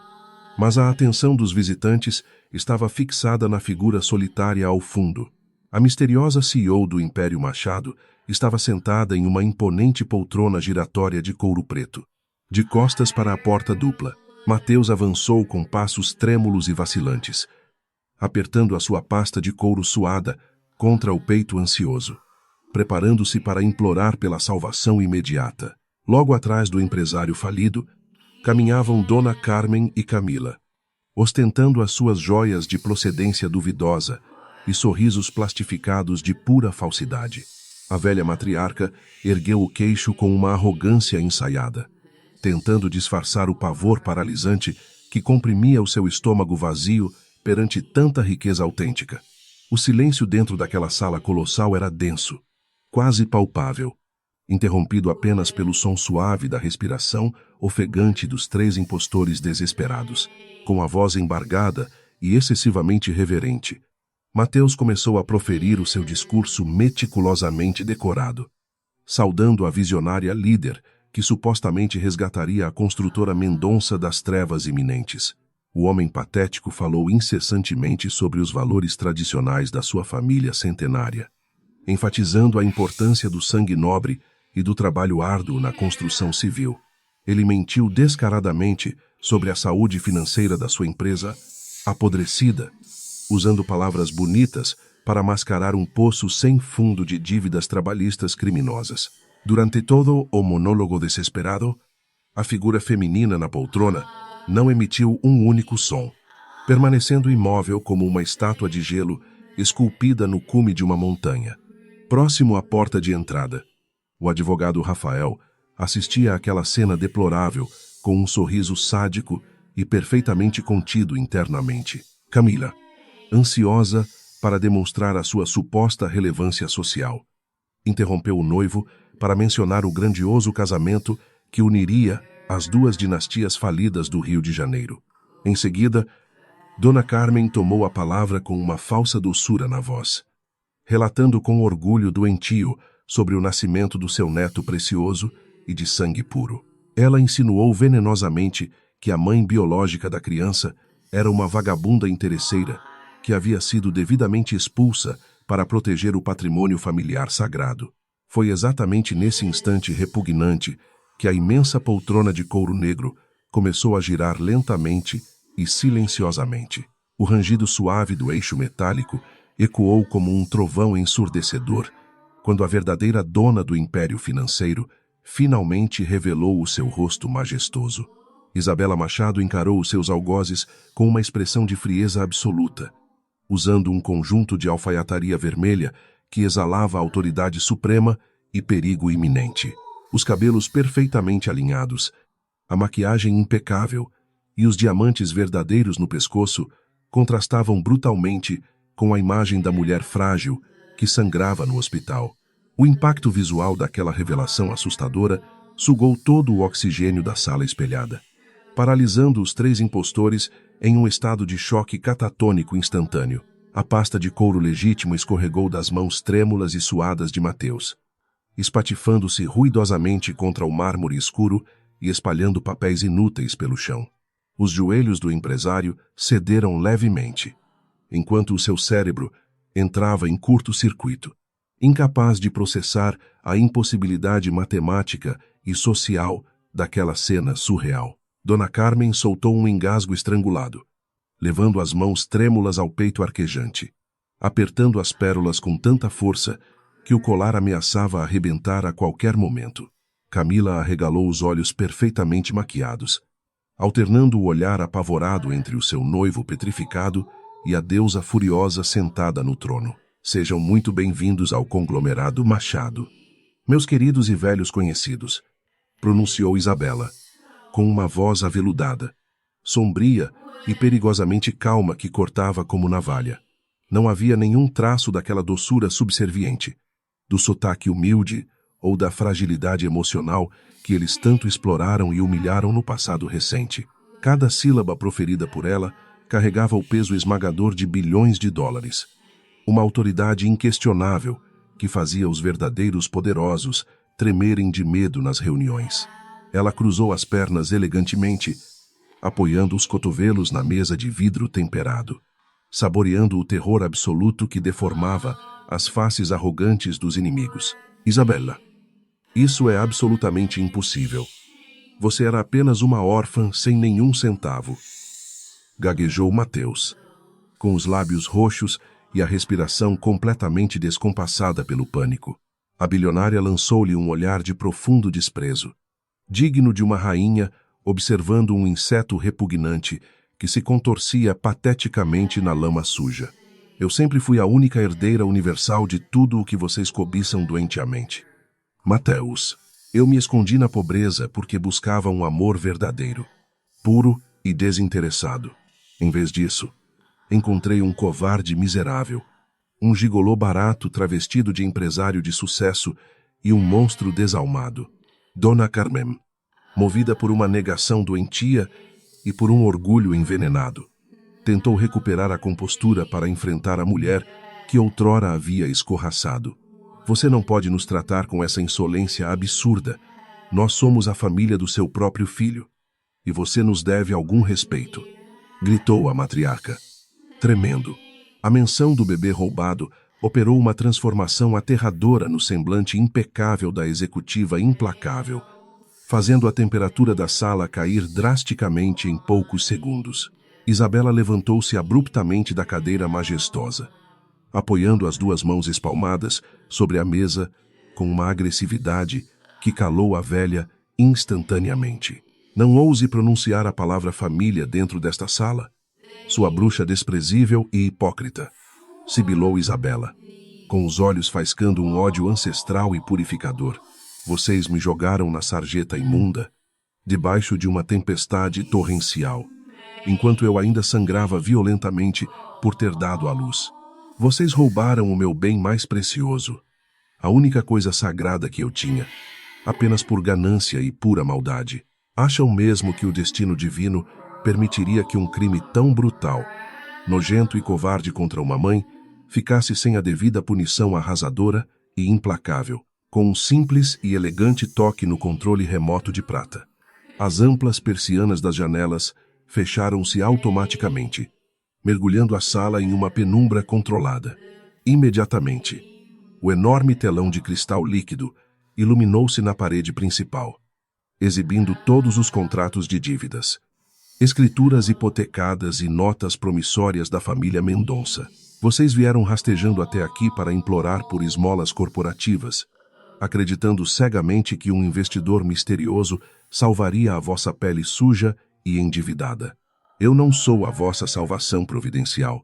Mas a atenção dos visitantes estava fixada na figura solitária ao fundo. A misteriosa CEO do Império Machado estava sentada em uma imponente poltrona giratória de couro preto. De costas para a porta dupla, Mateus avançou com passos trêmulos e vacilantes, apertando a sua pasta de couro suada contra o peito ansioso, preparando-se para implorar pela salvação imediata. Logo atrás do empresário falido, caminhavam Dona Carmen e Camila, ostentando as suas joias de procedência duvidosa e sorrisos plastificados de pura falsidade. A velha matriarca ergueu o queixo com uma arrogância ensaiada, tentando disfarçar o pavor paralisante que comprimia o seu estômago vazio perante tanta riqueza autêntica. O silêncio dentro daquela sala colossal era denso, quase palpável, interrompido apenas pelo som suave da respiração ofegante dos 3 impostores desesperados. Com a voz embargada e excessivamente reverente, Mateus começou a proferir o seu discurso meticulosamente decorado, saudando a visionária líder que supostamente resgataria a construtora Mendonça das trevas iminentes. O homem patético falou incessantemente sobre os valores tradicionais da sua família centenária, enfatizando a importância do sangue nobre e do trabalho árduo na construção civil. Ele mentiu descaradamente sobre a saúde financeira da sua empresa, apodrecida, usando palavras bonitas para mascarar um poço sem fundo de dívidas trabalhistas criminosas. Durante todo o monólogo desesperado, a figura feminina na poltrona não emitiu um único som, permanecendo imóvel como uma estátua de gelo esculpida no cume de uma montanha. Próximo à porta de entrada, o advogado Rafael assistia àquela cena deplorável com um sorriso sádico e perfeitamente contido internamente. Camila, ansiosa para demonstrar a sua suposta relevância social, interrompeu o noivo para mencionar o grandioso casamento que uniria as 2 dinastias falidas do Rio de Janeiro. Em seguida, Dona Carmen tomou a palavra com uma falsa doçura na voz, relatando com orgulho doentio sobre o nascimento do seu neto precioso e de sangue puro. Ela insinuou venenosamente que a mãe biológica da criança era uma vagabunda interesseira que havia sido devidamente expulsa para proteger o patrimônio familiar sagrado. Foi exatamente nesse instante repugnante que a imensa poltrona de couro negro começou a girar lentamente e silenciosamente. O rangido suave do eixo metálico ecoou como um trovão ensurdecedor quando a verdadeira dona do império financeiro finalmente revelou o seu rosto majestoso. Isabela Machado encarou os seus algozes com uma expressão de frieza absoluta, usando um conjunto de alfaiataria vermelha que exalava a autoridade suprema e perigo iminente. Os cabelos perfeitamente alinhados, a maquiagem impecável e os diamantes verdadeiros no pescoço contrastavam brutalmente com a imagem da mulher frágil que sangrava no hospital. O impacto visual daquela revelação assustadora sugou todo o oxigênio da sala espelhada, paralisando os 3 impostores em um estado de choque catatônico instantâneo. A pasta de couro legítimo escorregou das mãos trêmulas e suadas de Mateus, espatifando-se ruidosamente contra o mármore escuro e espalhando papéis inúteis pelo chão. Os joelhos do empresário cederam levemente, enquanto o seu cérebro entrava em curto-circuito, incapaz de processar a impossibilidade matemática e social daquela cena surreal. Dona Carmen soltou um engasgo estrangulado, levando as mãos trêmulas ao peito arquejante, apertando as pérolas com tanta força que o colar ameaçava arrebentar a qualquer momento. Camila arregalou os olhos perfeitamente maquiados, alternando o olhar apavorado entre o seu noivo petrificado e a deusa furiosa sentada no trono. Sejam muito bem-vindos ao conglomerado Machado. Meus queridos e velhos conhecidos, pronunciou Isabela, com uma voz aveludada, sombria e perigosamente calma que cortava como navalha. Não havia nenhum traço daquela doçura subserviente, do sotaque humilde ou da fragilidade emocional que eles tanto exploraram e humilharam no passado recente. Cada sílaba proferida por ela carregava o peso esmagador de bilhões de dólares. Uma autoridade inquestionável que fazia os verdadeiros poderosos tremerem de medo nas reuniões. Ela cruzou as pernas elegantemente, apoiando os cotovelos na mesa de vidro temperado, saboreando o terror absoluto que deformava as faces arrogantes dos inimigos. Isabela, isso é absolutamente impossível. Você era apenas uma órfã sem nenhum centavo. Gaguejou Mateus, com os lábios roxos e a respiração completamente descompassada pelo pânico. A bilionária lançou-lhe um olhar de profundo desprezo, digno de uma rainha observando um inseto repugnante que se contorcia pateticamente na lama suja. Eu sempre fui a única herdeira universal de tudo o que vocês cobiçam doentiamente. Mateus, eu me escondi na pobreza porque buscava um amor verdadeiro, puro e desinteressado. Em vez disso, encontrei um covarde miserável, um gigolô barato travestido de empresário de sucesso e um monstro desalmado. Dona Carmen, movida por uma negação doentia e por um orgulho envenenado, tentou recuperar a compostura para enfrentar a mulher que outrora havia escorraçado. Você não pode nos tratar com essa insolência absurda. Nós somos a família do seu próprio filho, e você nos deve algum respeito, gritou a matriarca, tremendo. A menção do bebê roubado operou uma transformação aterradora no semblante impecável da executiva implacável, fazendo a temperatura da sala cair drasticamente em poucos segundos. Isabela levantou-se abruptamente da cadeira majestosa, apoiando as duas mãos espalmadas sobre a mesa com uma agressividade que calou a velha instantaneamente. Não ouse pronunciar a palavra família dentro desta sala, sua bruxa desprezível e hipócrita, sibilou Isabela, com os olhos faiscando um ódio ancestral e purificador. Vocês me jogaram na sarjeta imunda, debaixo de uma tempestade torrencial, enquanto eu ainda sangrava violentamente por ter dado à luz. Vocês roubaram o meu bem mais precioso, a única coisa sagrada que eu tinha, apenas por ganância e pura maldade. Acham mesmo que o destino divino permitiria que um crime tão brutal, nojento e covarde contra uma mãe, ficasse sem a devida punição arrasadora e implacável, com um simples e elegante toque no controle remoto de prata? As amplas persianas das janelas fecharam-se automaticamente, mergulhando a sala em uma penumbra controlada. Imediatamente, o enorme telão de cristal líquido iluminou-se na parede principal, exibindo todos os contratos de dívidas, escrituras hipotecadas e notas promissórias da família Mendonça. Vocês vieram rastejando até aqui para implorar por esmolas corporativas, acreditando cegamente que um investidor misterioso salvaria a vossa pele suja e endividada. Eu não sou a vossa salvação providencial.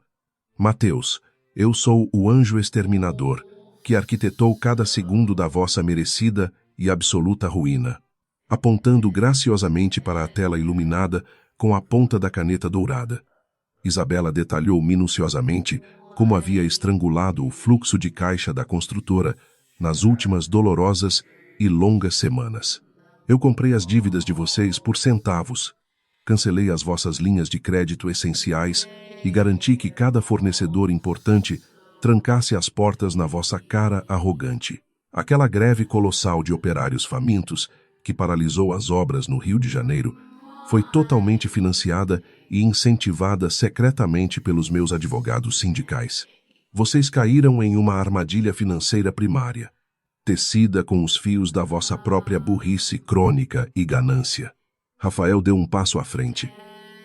Mateus, eu sou o anjo exterminador, que arquitetou cada segundo da vossa merecida e absoluta ruína. Apontando graciosamente para a tela iluminada com a ponta da caneta dourada, Isabela detalhou minuciosamente como havia estrangulado o fluxo de caixa da construtora nas últimas dolorosas e longas semanas. Eu comprei as dívidas de vocês por centavos, cancelei as vossas linhas de crédito essenciais e garanti que cada fornecedor importante trancasse as portas na vossa cara arrogante. Aquela greve colossal de operários famintos que paralisou as obras no Rio de Janeiro foi totalmente financiada e incentivada secretamente pelos meus advogados sindicais. Vocês caíram em uma armadilha financeira primária, tecida com os fios da vossa própria burrice crônica e ganância. Rafael deu um passo à frente,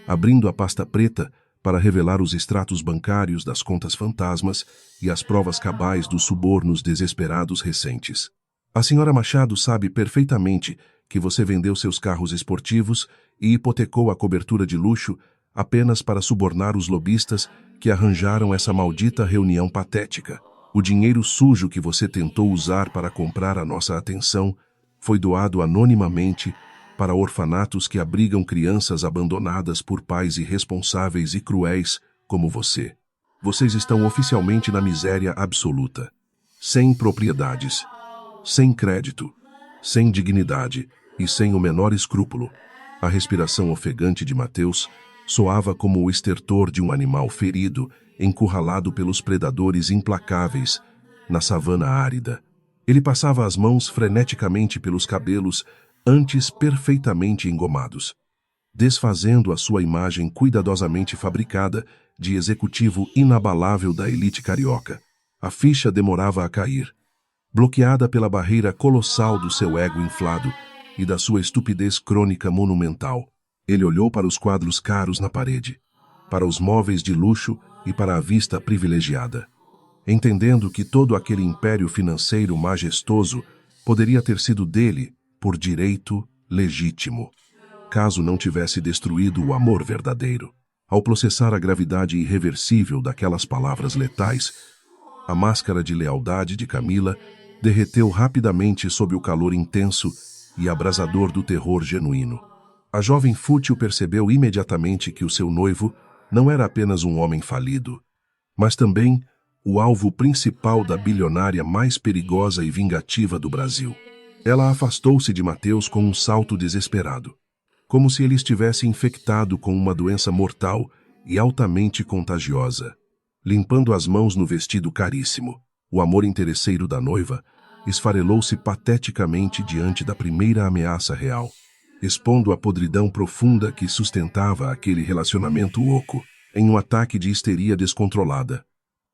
abrindo a pasta preta para revelar os extratos bancários das contas fantasmas e as provas cabais dos subornos desesperados recentes. A senhora Machado sabe perfeitamente que você vendeu seus carros esportivos e hipotecou a cobertura de luxo apenas para subornar os lobistas que arranjaram essa maldita reunião patética. O dinheiro sujo que você tentou usar para comprar a nossa atenção foi doado anonimamente para orfanatos que abrigam crianças abandonadas por pais irresponsáveis e cruéis como você. Vocês estão oficialmente na miséria absoluta, sem propriedades, sem crédito, sem dignidade e sem o menor escrúpulo. A respiração ofegante de Mateus soava como o estertor de um animal ferido, encurralado pelos predadores implacáveis na savana árida. Ele passava as mãos freneticamente pelos cabelos, antes perfeitamente engomados, desfazendo a sua imagem cuidadosamente fabricada de executivo inabalável da elite carioca. A ficha demorava a cair, bloqueada pela barreira colossal do seu ego inflado e da sua estupidez crônica monumental. Ele olhou para os quadros caros na parede, para os móveis de luxo e para a vista privilegiada, entendendo que todo aquele império financeiro majestoso poderia ter sido dele por direito legítimo, caso não tivesse destruído o amor verdadeiro. Ao processar a gravidade irreversível daquelas palavras letais, a máscara de lealdade de Camila derreteu rapidamente sob o calor intenso e abrasador do terror genuíno. A jovem fútil percebeu imediatamente que o seu noivo não era apenas um homem falido, mas também o alvo principal da bilionária mais perigosa e vingativa do Brasil. Ela afastou-se de Mateus com um salto desesperado, como se ele estivesse infectado com uma doença mortal e altamente contagiosa. Limpando as mãos no vestido caríssimo, o amor interesseiro da noiva esfarelou-se pateticamente diante da primeira ameaça real, expondo a podridão profunda que sustentava aquele relacionamento oco em um ataque de histeria descontrolada.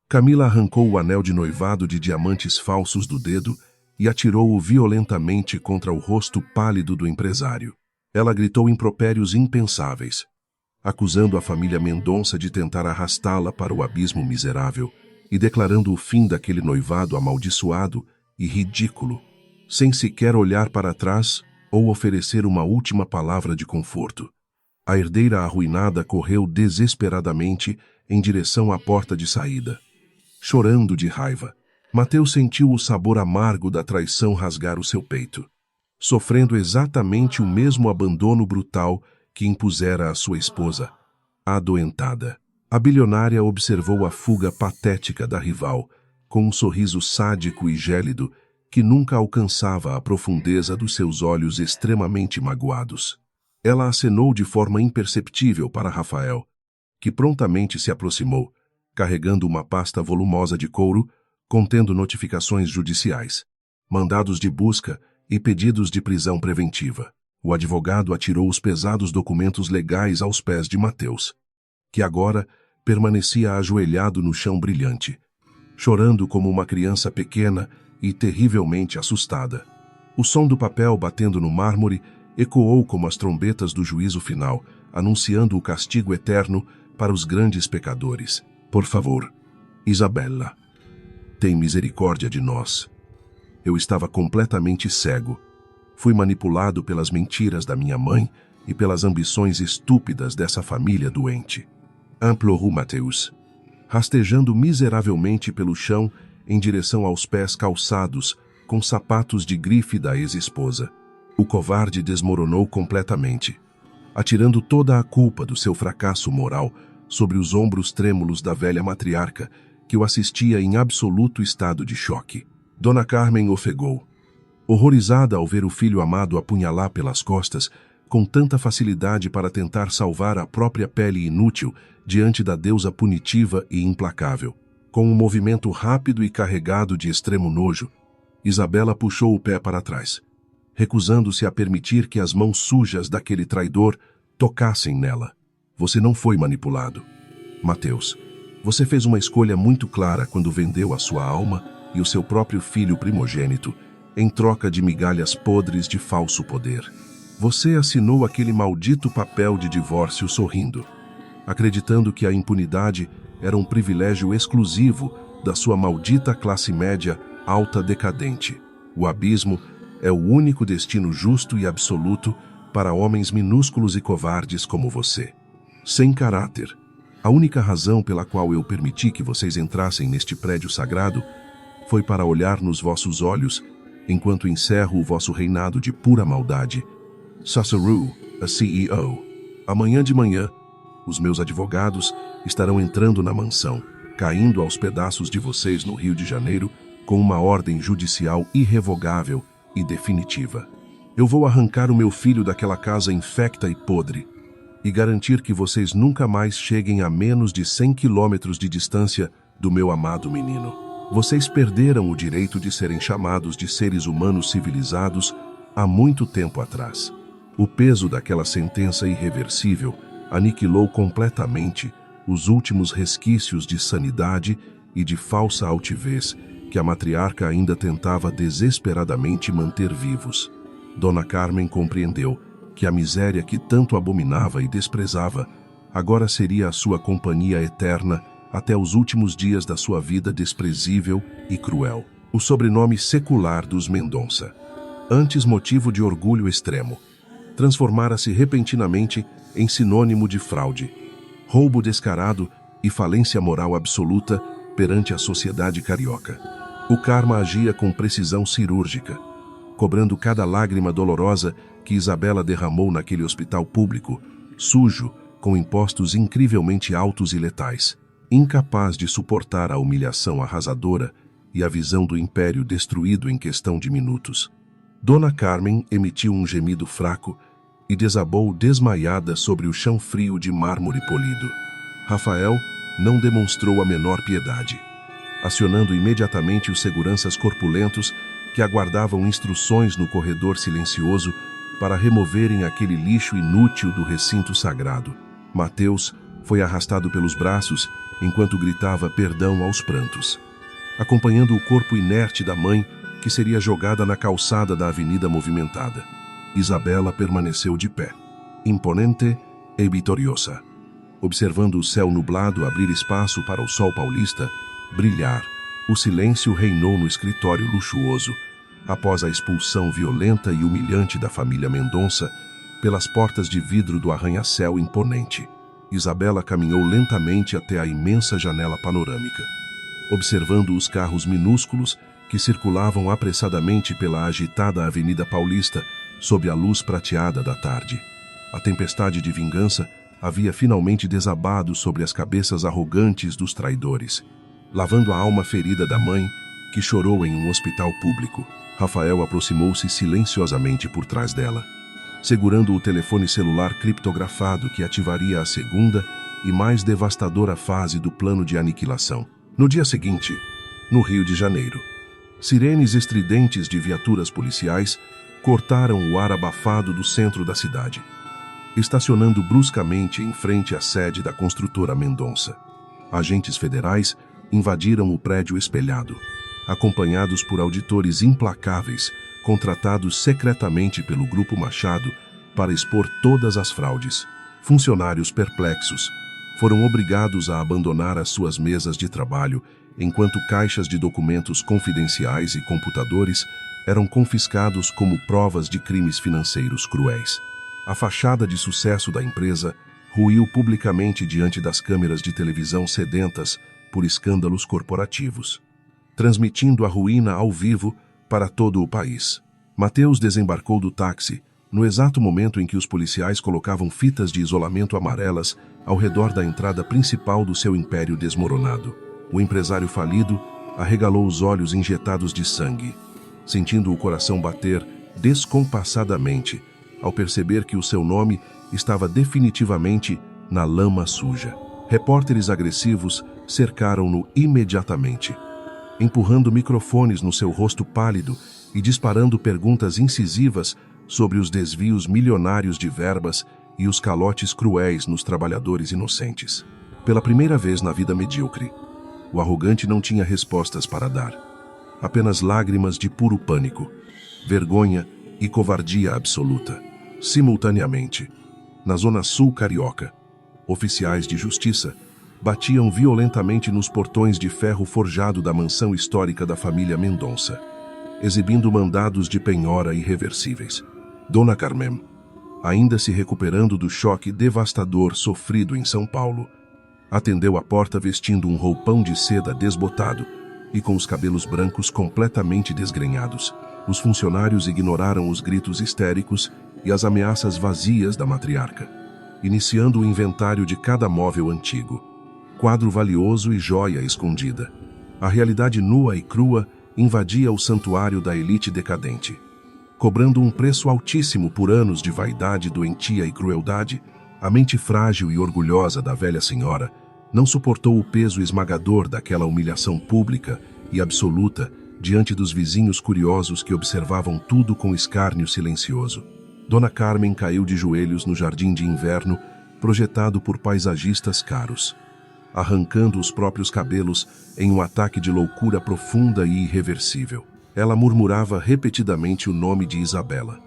Camila arrancou o anel de noivado de diamantes falsos do dedo e atirou-o violentamente contra o rosto pálido do empresário. Ela gritou impropérios impensáveis, acusando a família Mendonça de tentar arrastá-la para o abismo miserável e declarando o fim daquele noivado amaldiçoado e ridículo, sem sequer olhar para trás ou oferecer uma última palavra de conforto. A herdeira arruinada correu desesperadamente em direção à porta de saída. Chorando de raiva, Mateus sentiu o sabor amargo da traição rasgar o seu peito, sofrendo exatamente o mesmo abandono brutal que impusera à sua esposa, adoentada. A bilionária observou a fuga patética da rival, com um sorriso sádico e gélido que nunca alcançava a profundeza dos seus olhos extremamente magoados. Ela acenou de forma imperceptível para Rafael, que prontamente se aproximou, carregando uma pasta volumosa de couro contendo notificações judiciais, mandados de busca e pedidos de prisão preventiva. O advogado atirou os pesados documentos legais aos pés de Mateus, que agora permanecia ajoelhado no chão brilhante, chorando como uma criança pequena e terrivelmente assustada. O som do papel batendo no mármore ecoou como as trombetas do juízo final, anunciando o castigo eterno para os grandes pecadores. Por favor, Isabella, tem misericórdia de nós. Eu estava completamente cego. Fui manipulado pelas mentiras da minha mãe e pelas ambições estúpidas dessa família doente. Implorou Mateus, rastejando miseravelmente pelo chão em direção aos pés calçados com sapatos de grife da ex-esposa. O covarde desmoronou completamente, atirando toda a culpa do seu fracasso moral sobre os ombros trêmulos da velha matriarca, que o assistia em absoluto estado de choque. Dona Carmen ofegou, horrorizada ao ver o filho amado apunhalar pelas costas com tanta facilidade para tentar salvar a própria pele inútil diante da deusa punitiva e implacável. Com um movimento rápido e carregado de extremo nojo, Isabella puxou o pé para trás, recusando-se a permitir que as mãos sujas daquele traidor tocassem nela. Você não foi manipulado. Mateus, você fez uma escolha muito clara quando vendeu a sua alma e o seu próprio filho primogênito em troca de migalhas podres de falso poder. Você assinou aquele maldito papel de divórcio sorrindo, acreditando que a impunidade era um privilégio exclusivo da sua maldita classe média alta decadente. O abismo é o único destino justo e absoluto para homens minúsculos e covardes como você. Sem caráter. A única razão pela qual eu permiti que vocês entrassem neste prédio sagrado foi para olhar nos vossos olhos enquanto encerro o vosso reinado de pura maldade. Sasaru, a CEO. Amanhã de manhã, os meus advogados estarão entrando na mansão, caindo aos pedaços de vocês no Rio de Janeiro com uma ordem judicial irrevogável e definitiva. Eu vou arrancar o meu filho daquela casa infecta e podre e garantir que vocês nunca mais cheguem a menos de 100 quilômetros de distância do meu amado menino. Vocês perderam o direito de serem chamados de seres humanos civilizados há muito tempo atrás. O peso daquela sentença irreversível aniquilou completamente os últimos resquícios de sanidade e de falsa altivez que a matriarca ainda tentava desesperadamente manter vivos. Dona Carmen compreendeu que a miséria que tanto abominava e desprezava agora seria a sua companhia eterna até os últimos dias da sua vida desprezível e cruel. O sobrenome secular dos Mendonça, antes motivo de orgulho extremo, transformara-se repentinamente em sinônimo de fraude, roubo descarado e falência moral absoluta perante a sociedade carioca. O karma agia com precisão cirúrgica, cobrando cada lágrima dolorosa que Isabela derramou naquele hospital público, sujo, com impostos incrivelmente altos e letais, incapaz de suportar a humilhação arrasadora e a visão do império destruído em questão de minutos. Dona Carmen emitiu um gemido fraco e desabou desmaiada sobre o chão frio de mármore polido. Rafael não demonstrou a menor piedade, acionando imediatamente os seguranças corpulentos que aguardavam instruções no corredor silencioso para removerem aquele lixo inútil do recinto sagrado. Mateus foi arrastado pelos braços enquanto gritava perdão aos prantos, acompanhando o corpo inerte da mãe que seria jogada na calçada da avenida movimentada. Isabela permaneceu de pé, imponente e vitoriosa, observando o céu nublado abrir espaço para o sol paulista brilhar. O silêncio reinou no escritório luxuoso, após a expulsão violenta e humilhante da família Mendonça pelas portas de vidro do arranha-céu imponente. Isabela caminhou lentamente até a imensa janela panorâmica, observando os carros minúsculos que circulavam apressadamente pela agitada Avenida Paulista sob a luz prateada da tarde. A tempestade de vingança havia finalmente desabado sobre as cabeças arrogantes dos traidores, lavando a alma ferida da mãe, que chorou em um hospital público. Rafael aproximou-se silenciosamente por trás dela, segurando o telefone celular criptografado que ativaria a segunda e mais devastadora fase do plano de aniquilação. No dia seguinte, no Rio de Janeiro, sirenes estridentes de viaturas policiais cortaram o ar abafado do centro da cidade, estacionando bruscamente em frente à sede da construtora Mendonça. Agentes federais invadiram o prédio espelhado, acompanhados por auditores implacáveis, contratados secretamente pelo Grupo Machado para expor todas as fraudes. Funcionários perplexos foram obrigados a abandonar as suas mesas de trabalho, enquanto caixas de documentos confidenciais e computadores eram confiscados como provas de crimes financeiros cruéis. A fachada de sucesso da empresa ruiu publicamente diante das câmeras de televisão sedentas por escândalos corporativos, transmitindo a ruína ao vivo para todo o país. Mateus desembarcou do táxi no exato momento em que os policiais colocavam fitas de isolamento amarelas ao redor da entrada principal do seu império desmoronado. O empresário falido arregalou os olhos injetados de sangue, sentindo o coração bater descompassadamente ao perceber que o seu nome estava definitivamente na lama suja. Repórteres agressivos cercaram-no imediatamente, empurrando microfones no seu rosto pálido e disparando perguntas incisivas sobre os desvios milionários de verbas e os calotes cruéis nos trabalhadores inocentes. Pela primeira vez na vida medíocre, o arrogante não tinha respostas para dar. Apenas lágrimas de puro pânico, vergonha e covardia absoluta. Simultaneamente, na zona sul carioca, oficiais de justiça batiam violentamente nos portões de ferro forjado da mansão histórica da família Mendonça, exibindo mandados de penhora irreversíveis. Dona Carmen, ainda se recuperando do choque devastador sofrido em São Paulo, atendeu à porta vestindo um roupão de seda desbotado e com os cabelos brancos completamente desgrenhados. Os funcionários ignoraram os gritos histéricos e as ameaças vazias da matriarca, iniciando o inventário de cada móvel antigo, quadro valioso e joia escondida. A realidade nua e crua invadia o santuário da elite decadente. Cobrando um preço altíssimo por anos de vaidade doentia e crueldade, a mente frágil e orgulhosa da velha senhora não suportou o peso esmagador daquela humilhação pública e absoluta diante dos vizinhos curiosos que observavam tudo com escárnio silencioso. Dona Carmen caiu de joelhos no jardim de inverno projetado por paisagistas caros, arrancando os próprios cabelos em um ataque de loucura profunda e irreversível. Ela murmurava repetidamente o nome de Isabela,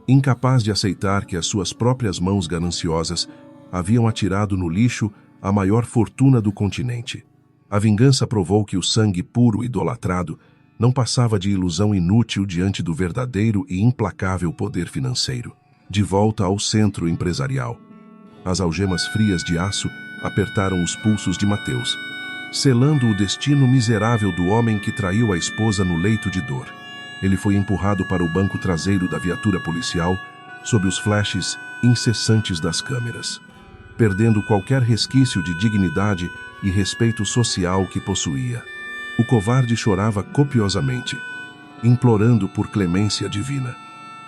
incapaz de aceitar que as suas próprias mãos gananciosas haviam atirado no lixo a maior fortuna do continente. A vingança provou que o sangue puro e idolatrado não passava de ilusão inútil diante do verdadeiro e implacável poder financeiro. De volta ao centro empresarial, as algemas frias de aço apertaram os pulsos de Mateus, selando o destino miserável do homem que traiu a esposa no leito de dor. Ele foi empurrado para o banco traseiro da viatura policial sob os flashes incessantes das câmeras, perdendo qualquer resquício de dignidade e respeito social que possuía. O covarde chorava copiosamente, implorando por clemência divina.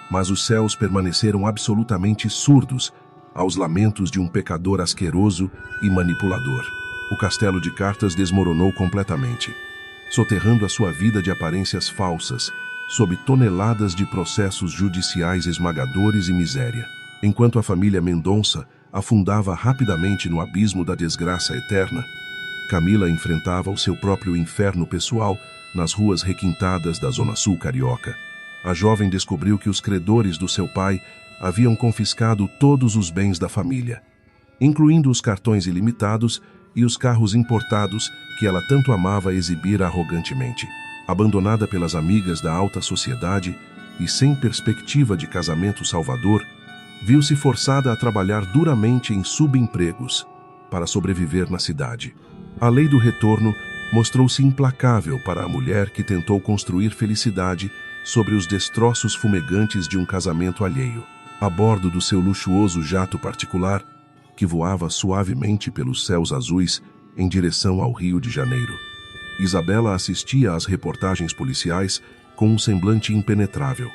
Mas os céus permaneceram absolutamente surdos aos lamentos de um pecador asqueroso e manipulador. O castelo de cartas desmoronou completamente, soterrando a sua vida de aparências falsas, sob toneladas de processos judiciais esmagadores e miséria. Enquanto a família Mendonça afundava rapidamente no abismo da desgraça eterna, Camila enfrentava o seu próprio inferno pessoal nas ruas requintadas da Zona Sul carioca. A jovem descobriu que os credores do seu pai haviam confiscado todos os bens da família, incluindo os cartões ilimitados e os carros importados que ela tanto amava exibir arrogantemente. Abandonada pelas amigas da alta sociedade e sem perspectiva de casamento salvador, viu-se forçada a trabalhar duramente em subempregos para sobreviver na cidade. A lei do retorno mostrou-se implacável para a mulher que tentou construir felicidade sobre os destroços fumegantes de um casamento alheio. A bordo do seu luxuoso jato particular, que voava suavemente pelos céus azuis em direção ao Rio de Janeiro, Isabela assistia às reportagens policiais com um semblante impenetrável.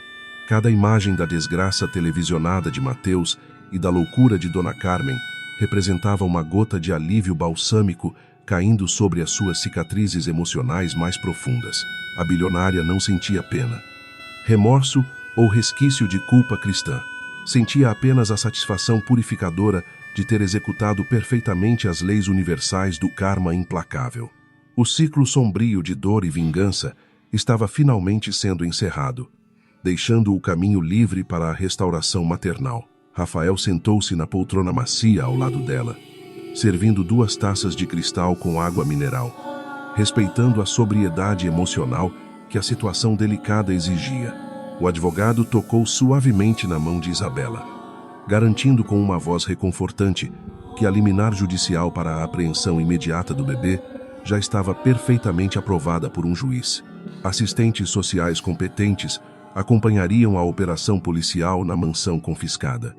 Cada imagem da desgraça televisionada de Mateus e da loucura de Dona Carmen representava uma gota de alívio balsâmico caindo sobre as suas cicatrizes emocionais mais profundas. A bilionária não sentia pena, remorso ou resquício de culpa cristã. Sentia apenas a satisfação purificadora de ter executado perfeitamente as leis universais do karma implacável. O ciclo sombrio de dor e vingança estava finalmente sendo encerrado, deixando o caminho livre para a restauração maternal. Rafael sentou-se na poltrona macia ao lado dela, servindo 2 taças de cristal com água mineral, respeitando a sobriedade emocional que a situação delicada exigia. O advogado tocou suavemente na mão de Isabela, garantindo com uma voz reconfortante que a liminar judicial para a apreensão imediata do bebê já estava perfeitamente aprovada por um juiz. Assistentes sociais competentes acompanhariam a operação policial na mansão confiscada,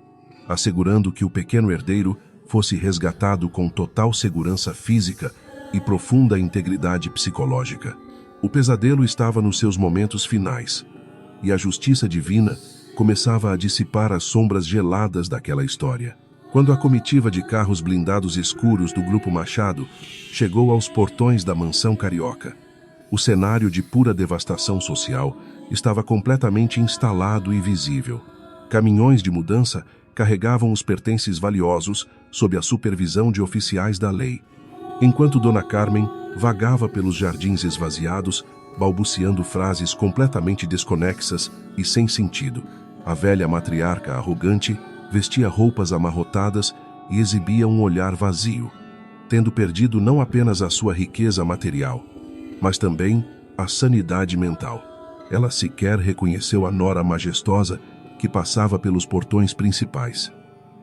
assegurando que o pequeno herdeiro fosse resgatado com total segurança física e profunda integridade psicológica. O pesadelo estava nos seus momentos finais, e a justiça divina começava a dissipar as sombras geladas daquela história. Quando a comitiva de carros blindados escuros do Grupo Machado chegou aos portões da mansão carioca, o cenário de pura devastação social estava completamente instalado e visível. Caminhões de mudança carregavam os pertences valiosos sob a supervisão de oficiais da lei, enquanto Dona Carmen vagava pelos jardins esvaziados, balbuciando frases completamente desconexas e sem sentido. A velha matriarca arrogante vestia roupas amarrotadas e exibia um olhar vazio, tendo perdido não apenas a sua riqueza material, mas também a sanidade mental. Ela sequer reconheceu a nora majestosa que passava pelos portões principais,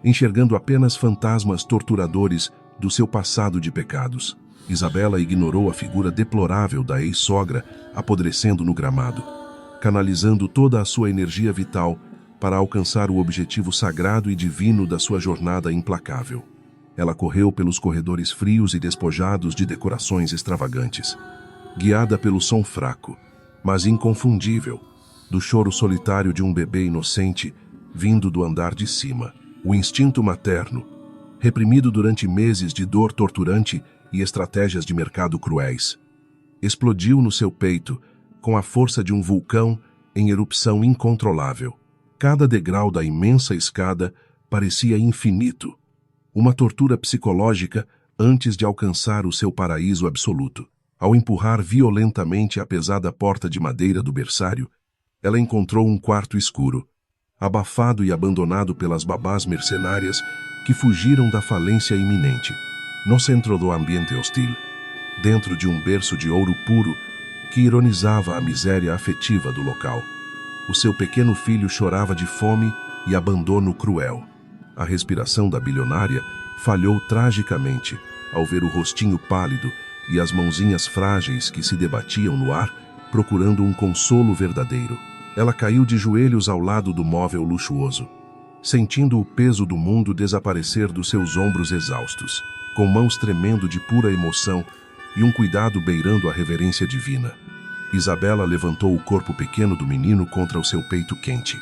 enxergando apenas fantasmas torturadores do seu passado de pecados. Isabela ignorou a figura deplorável da ex-sogra apodrecendo no gramado, canalizando toda a sua energia vital para alcançar o objetivo sagrado e divino da sua jornada implacável. Ela correu pelos corredores frios e despojados de decorações extravagantes, guiada pelo som fraco, mas inconfundível, do choro solitário de um bebê inocente vindo do andar de cima. O instinto materno, reprimido durante meses de dor torturante e estratégias de mercado cruéis, explodiu no seu peito com a força de um vulcão em erupção incontrolável. Cada degrau da imensa escada parecia infinito, uma tortura psicológica antes de alcançar o seu paraíso absoluto. Ao empurrar violentamente a pesada porta de madeira do berçário, ela encontrou um quarto escuro, abafado e abandonado pelas babás mercenárias que fugiram da falência iminente. No centro do ambiente hostil, dentro de um berço de ouro puro que ironizava a miséria afetiva do local, o seu pequeno filho chorava de fome e abandono cruel. A respiração da bilionária falhou tragicamente ao ver o rostinho pálido e as mãozinhas frágeis que se debatiam no ar, procurando um consolo verdadeiro. Ela caiu de joelhos ao lado do móvel luxuoso, sentindo o peso do mundo desaparecer dos seus ombros exaustos, com mãos tremendo de pura emoção e um cuidado beirando a reverência divina. Isabela levantou o corpo pequeno do menino contra o seu peito quente.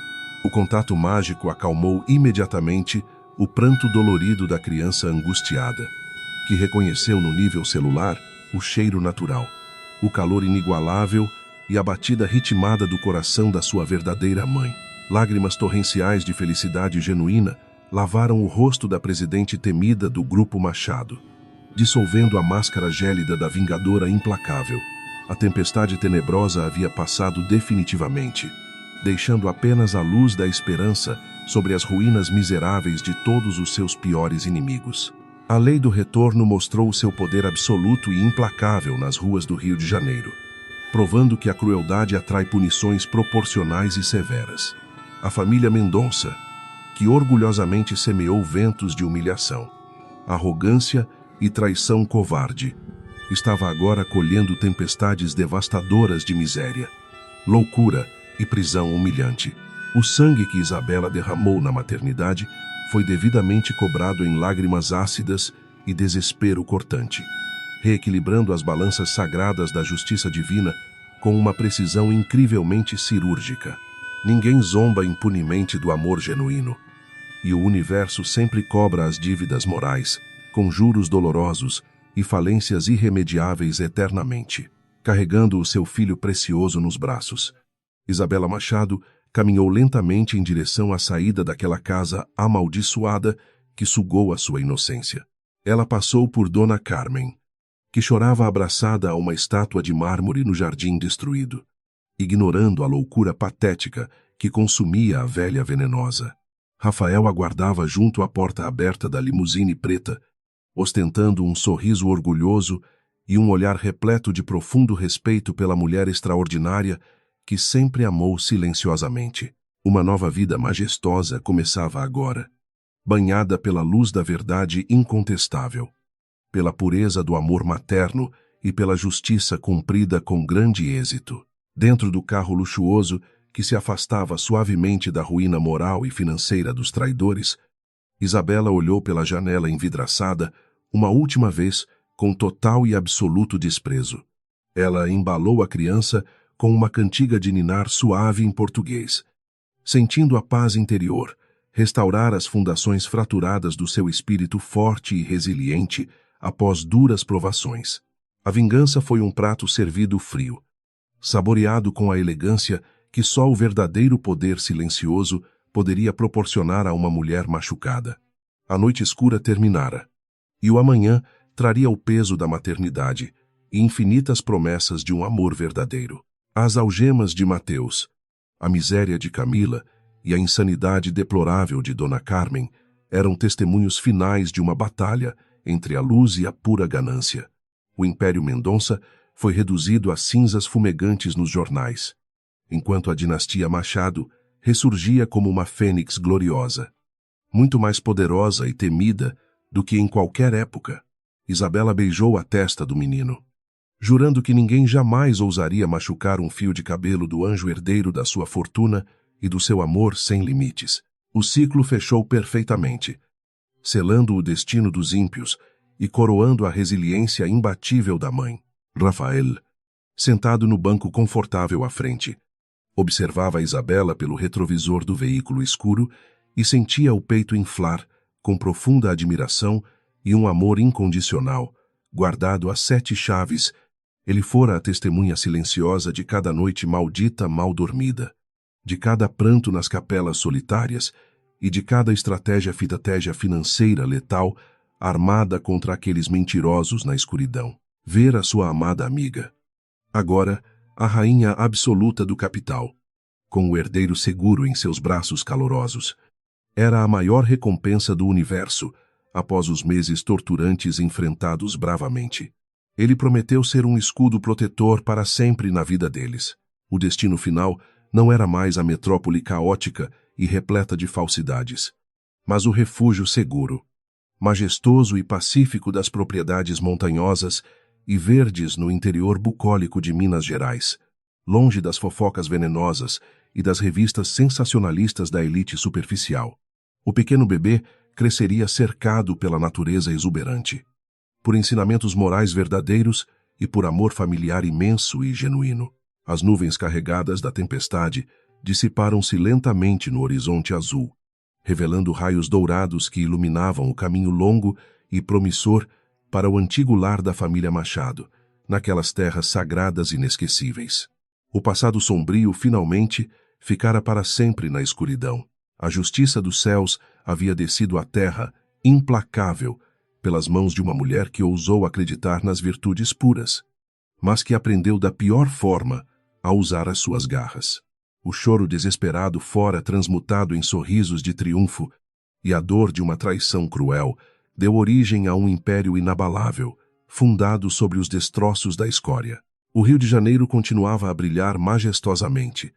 O contato mágico acalmou imediatamente o pranto dolorido da criança angustiada, que reconheceu no nível celular o cheiro natural, o calor inigualável e a batida ritmada do coração da sua verdadeira mãe. Lágrimas torrenciais de felicidade genuína lavaram o rosto da presidente temida do Grupo Machado, dissolvendo a máscara gélida da vingadora implacável. A tempestade tenebrosa havia passado definitivamente, deixando apenas a luz da esperança sobre as ruínas miseráveis de todos os seus piores inimigos. A lei do retorno mostrou seu poder absoluto e implacável nas ruas do Rio de Janeiro, provando que a crueldade atrai punições proporcionais e severas. A família Mendonça, que orgulhosamente semeou ventos de humilhação, arrogância e traição covarde, estava agora colhendo tempestades devastadoras de miséria, loucura e prisão humilhante. O sangue que Isabela derramou na maternidade foi devidamente cobrado em lágrimas ácidas e desespero cortante, reequilibrando as balanças sagradas da justiça divina com uma precisão incrivelmente cirúrgica. Ninguém zomba impunemente do amor genuíno, e o universo sempre cobra as dívidas morais, com juros dolorosos e falências irremediáveis eternamente. Carregando o seu filho precioso nos braços, Isabela Machado caminhou lentamente em direção à saída daquela casa amaldiçoada que sugou a sua inocência. Ela passou por Dona Carmen, que chorava abraçada a uma estátua de mármore no jardim destruído, ignorando a loucura patética que consumia a velha venenosa. Rafael aguardava junto à porta aberta da limusine preta, ostentando um sorriso orgulhoso e um olhar repleto de profundo respeito pela mulher extraordinária que sempre amou silenciosamente. Uma nova vida majestosa começava agora, banhada pela luz da verdade incontestável, pela pureza do amor materno e pela justiça cumprida com grande êxito. Dentro do carro luxuoso que se afastava suavemente da ruína moral e financeira dos traidores, Isabela olhou pela janela envidraçada uma última vez com total e absoluto desprezo. Ela embalou a criança com uma cantiga de ninar suave em português, sentindo a paz interior, restaurar as fundações fraturadas do seu espírito forte e resiliente após duras provações. A vingança foi um prato servido frio, saboreado com a elegância que só o verdadeiro poder silencioso poderia proporcionar a uma mulher machucada. A noite escura terminara, e o amanhã traria o peso da maternidade e infinitas promessas de um amor verdadeiro. As algemas de Mateus, a miséria de Camila e a insanidade deplorável de Dona Carmen eram testemunhos finais de uma batalha entre a luz e a pura ganância. O Império Mendonça foi reduzido a cinzas fumegantes nos jornais, enquanto a dinastia Machado ressurgia como uma fênix gloriosa. Muito mais poderosa e temida do que em qualquer época, Isabela beijou a testa do menino, jurando que ninguém jamais ousaria machucar um fio de cabelo do anjo herdeiro da sua fortuna e do seu amor sem limites. O ciclo fechou perfeitamente, selando o destino dos ímpios e coroando a resiliência imbatível da mãe. Rafael, sentado no banco confortável à frente, observava Isabela pelo retrovisor do veículo escuro e sentia o peito inflar com profunda admiração e um amor incondicional, guardado a 7 chaves. Ele fora a testemunha silenciosa de cada noite maldita mal dormida, de cada pranto nas capelas solitárias e de cada estratégia financeira letal armada contra aqueles mentirosos na escuridão. Ver a sua amada amiga, agora a rainha absoluta do capital, com o herdeiro seguro em seus braços calorosos, era a maior recompensa do universo após os meses torturantes enfrentados bravamente. Ele prometeu ser um escudo protetor para sempre na vida deles. O destino final não era mais a metrópole caótica e repleta de falsidades, mas o refúgio seguro, majestoso e pacífico das propriedades montanhosas e verdes no interior bucólico de Minas Gerais, longe das fofocas venenosas e das revistas sensacionalistas da elite superficial. O pequeno bebê cresceria cercado pela natureza exuberante, por ensinamentos morais verdadeiros e por amor familiar imenso e genuíno. As nuvens carregadas da tempestade dissiparam-se lentamente no horizonte azul, revelando raios dourados que iluminavam o caminho longo e promissor para o antigo lar da família Machado, naquelas terras sagradas inesquecíveis. O passado sombrio, finalmente, ficara para sempre na escuridão. A justiça dos céus havia descido à terra, implacável, pelas mãos de uma mulher que ousou acreditar nas virtudes puras, mas que aprendeu da pior forma a usar as suas garras. O choro desesperado fora transmutado em sorrisos de triunfo, e a dor de uma traição cruel deu origem a um império inabalável, fundado sobre os destroços da escória. O Rio de Janeiro continuava a brilhar majestosamente,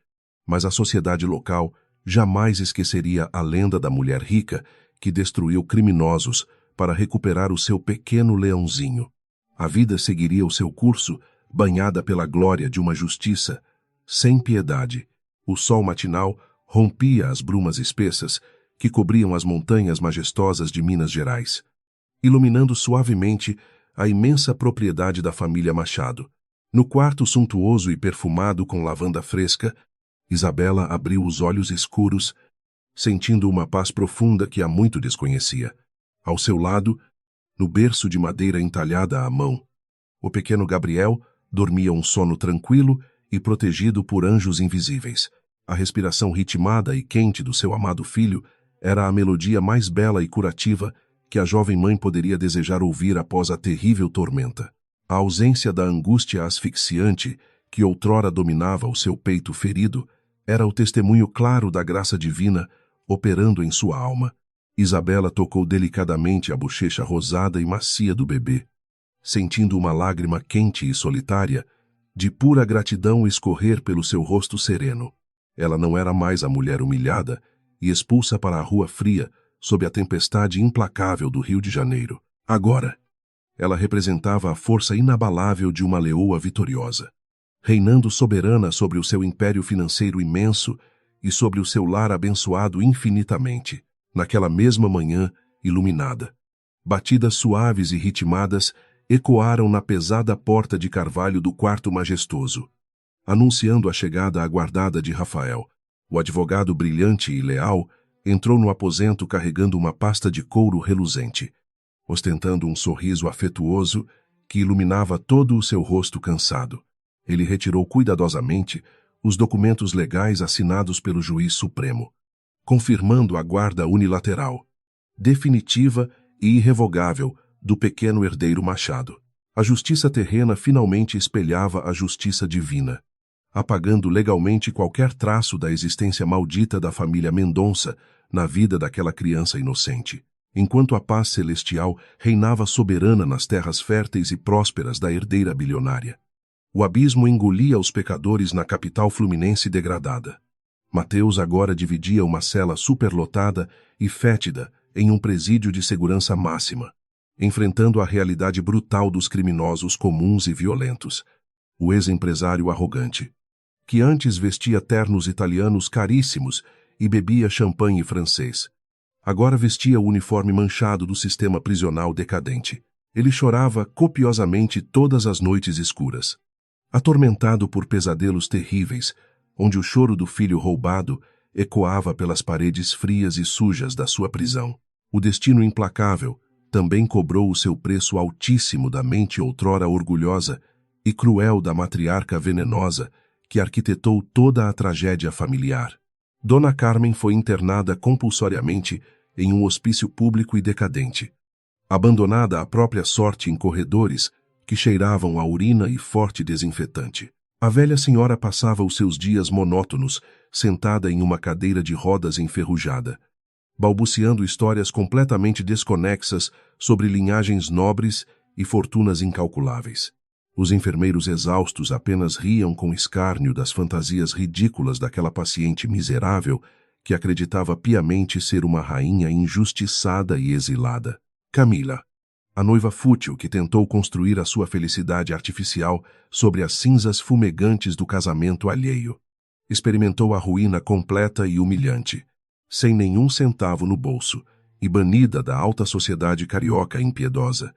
mas a sociedade local jamais esqueceria a lenda da mulher rica que destruiu criminosos para recuperar o seu pequeno leãozinho. A vida seguiria o seu curso, banhada pela glória de uma justiça sem piedade. O sol matinal rompia as brumas espessas que cobriam as montanhas majestosas de Minas Gerais, iluminando suavemente a imensa propriedade da família Machado. No quarto suntuoso e perfumado com lavanda fresca, Isabela abriu os olhos escuros, sentindo uma paz profunda que há muito desconhecia. Ao seu lado, no berço de madeira entalhada à mão, o pequeno Gabriel dormia um sono tranquilo e protegido por anjos invisíveis. A respiração ritmada e quente do seu amado filho era a melodia mais bela e curativa que a jovem mãe poderia desejar ouvir após a terrível tormenta. A ausência da angústia asfixiante que outrora dominava o seu peito ferido era o testemunho claro da graça divina operando em sua alma. Isabela tocou delicadamente a bochecha rosada e macia do bebê, sentindo uma lágrima quente e solitária, de pura gratidão escorrer pelo seu rosto sereno. Ela não era mais a mulher humilhada e expulsa para a rua fria sob a tempestade implacável do Rio de Janeiro. Agora, ela representava a força inabalável de uma leoa vitoriosa, reinando soberana sobre o seu império financeiro imenso e sobre o seu lar abençoado infinitamente. Naquela mesma manhã iluminada, batidas suaves e ritmadas ecoaram na pesada porta de carvalho do quarto majestoso, anunciando a chegada aguardada de Rafael. O advogado brilhante e leal entrou no aposento carregando uma pasta de couro reluzente, ostentando um sorriso afetuoso que iluminava todo o seu rosto cansado. Ele retirou cuidadosamente os documentos legais assinados pelo juiz supremo, confirmando a guarda unilateral, definitiva e irrevogável do pequeno herdeiro Machado. A justiça terrena finalmente espelhava a justiça divina, apagando legalmente qualquer traço da existência maldita da família Mendonça na vida daquela criança inocente, enquanto a paz celestial reinava soberana nas terras férteis e prósperas da herdeira bilionária. O abismo engolia os pecadores na capital fluminense degradada. Mateus agora dividia uma cela superlotada e fétida em um presídio de segurança máxima, enfrentando a realidade brutal dos criminosos comuns e violentos. O ex-empresário arrogante, que antes vestia ternos italianos caríssimos e bebia champanhe francês, agora vestia o uniforme manchado do sistema prisional decadente. Ele chorava copiosamente todas as noites escuras, atormentado por pesadelos terríveis, onde o choro do filho roubado ecoava pelas paredes frias e sujas da sua prisão. O destino implacável também cobrou o seu preço altíssimo da mente outrora orgulhosa e cruel da matriarca venenosa que arquitetou toda a tragédia familiar. Dona Carmen foi internada compulsoriamente em um hospício público e decadente, abandonada à própria sorte em corredores que cheiravam a urina e forte desinfetante. A velha senhora passava os seus dias monótonos, sentada em uma cadeira de rodas enferrujada, balbuciando histórias completamente desconexas sobre linhagens nobres e fortunas incalculáveis. Os enfermeiros exaustos apenas riam com escárnio das fantasias ridículas daquela paciente miserável que acreditava piamente ser uma rainha injustiçada e exilada. Camila, a noiva fútil que tentou construir a sua felicidade artificial sobre as cinzas fumegantes do casamento alheio, experimentou a ruína completa e humilhante, sem nenhum centavo no bolso e banida da alta sociedade carioca impiedosa.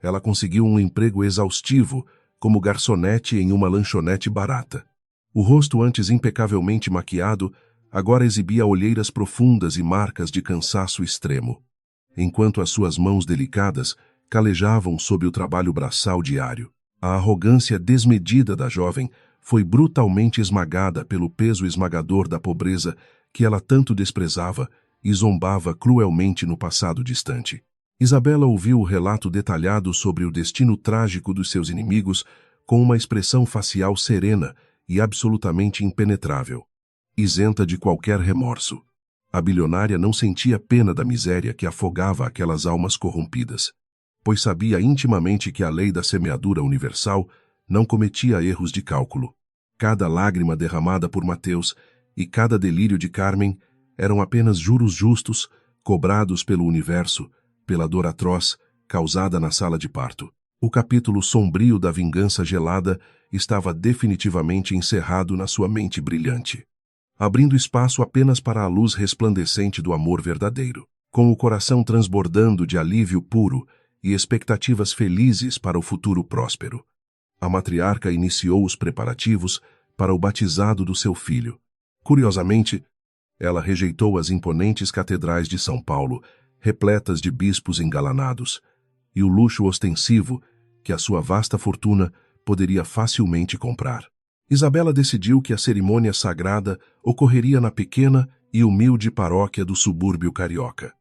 Ela conseguiu um emprego exaustivo como garçonete em uma lanchonete barata. O rosto antes impecavelmente maquiado agora exibia olheiras profundas e marcas de cansaço extremo, enquanto as suas mãos delicadas calejavam sob o trabalho braçal diário. A arrogância desmedida da jovem foi brutalmente esmagada pelo peso esmagador da pobreza que ela tanto desprezava e zombava cruelmente no passado distante. Isabela ouviu o relato detalhado sobre o destino trágico dos seus inimigos com uma expressão facial serena e absolutamente impenetrável, isenta de qualquer remorso. A bilionária não sentia pena da miséria que afogava aquelas almas corrompidas, pois sabia intimamente que a lei da semeadura universal não cometia erros de cálculo. Cada lágrima derramada por Mateus e cada delírio de Carmen eram apenas juros justos cobrados pelo universo, pela dor atroz causada na sala de parto. O capítulo sombrio da vingança gelada estava definitivamente encerrado na sua mente brilhante, abrindo espaço apenas para a luz resplandecente do amor verdadeiro. Com o coração transbordando de alívio puro e expectativas felizes para o futuro próspero, a matriarca iniciou os preparativos para o batizado do seu filho. Curiosamente, ela rejeitou as imponentes catedrais de São Paulo, repletas de bispos engalanados, e o luxo ostensivo que a sua vasta fortuna poderia facilmente comprar. Isabela decidiu que a cerimônia sagrada ocorreria na pequena e humilde paróquia do subúrbio carioca,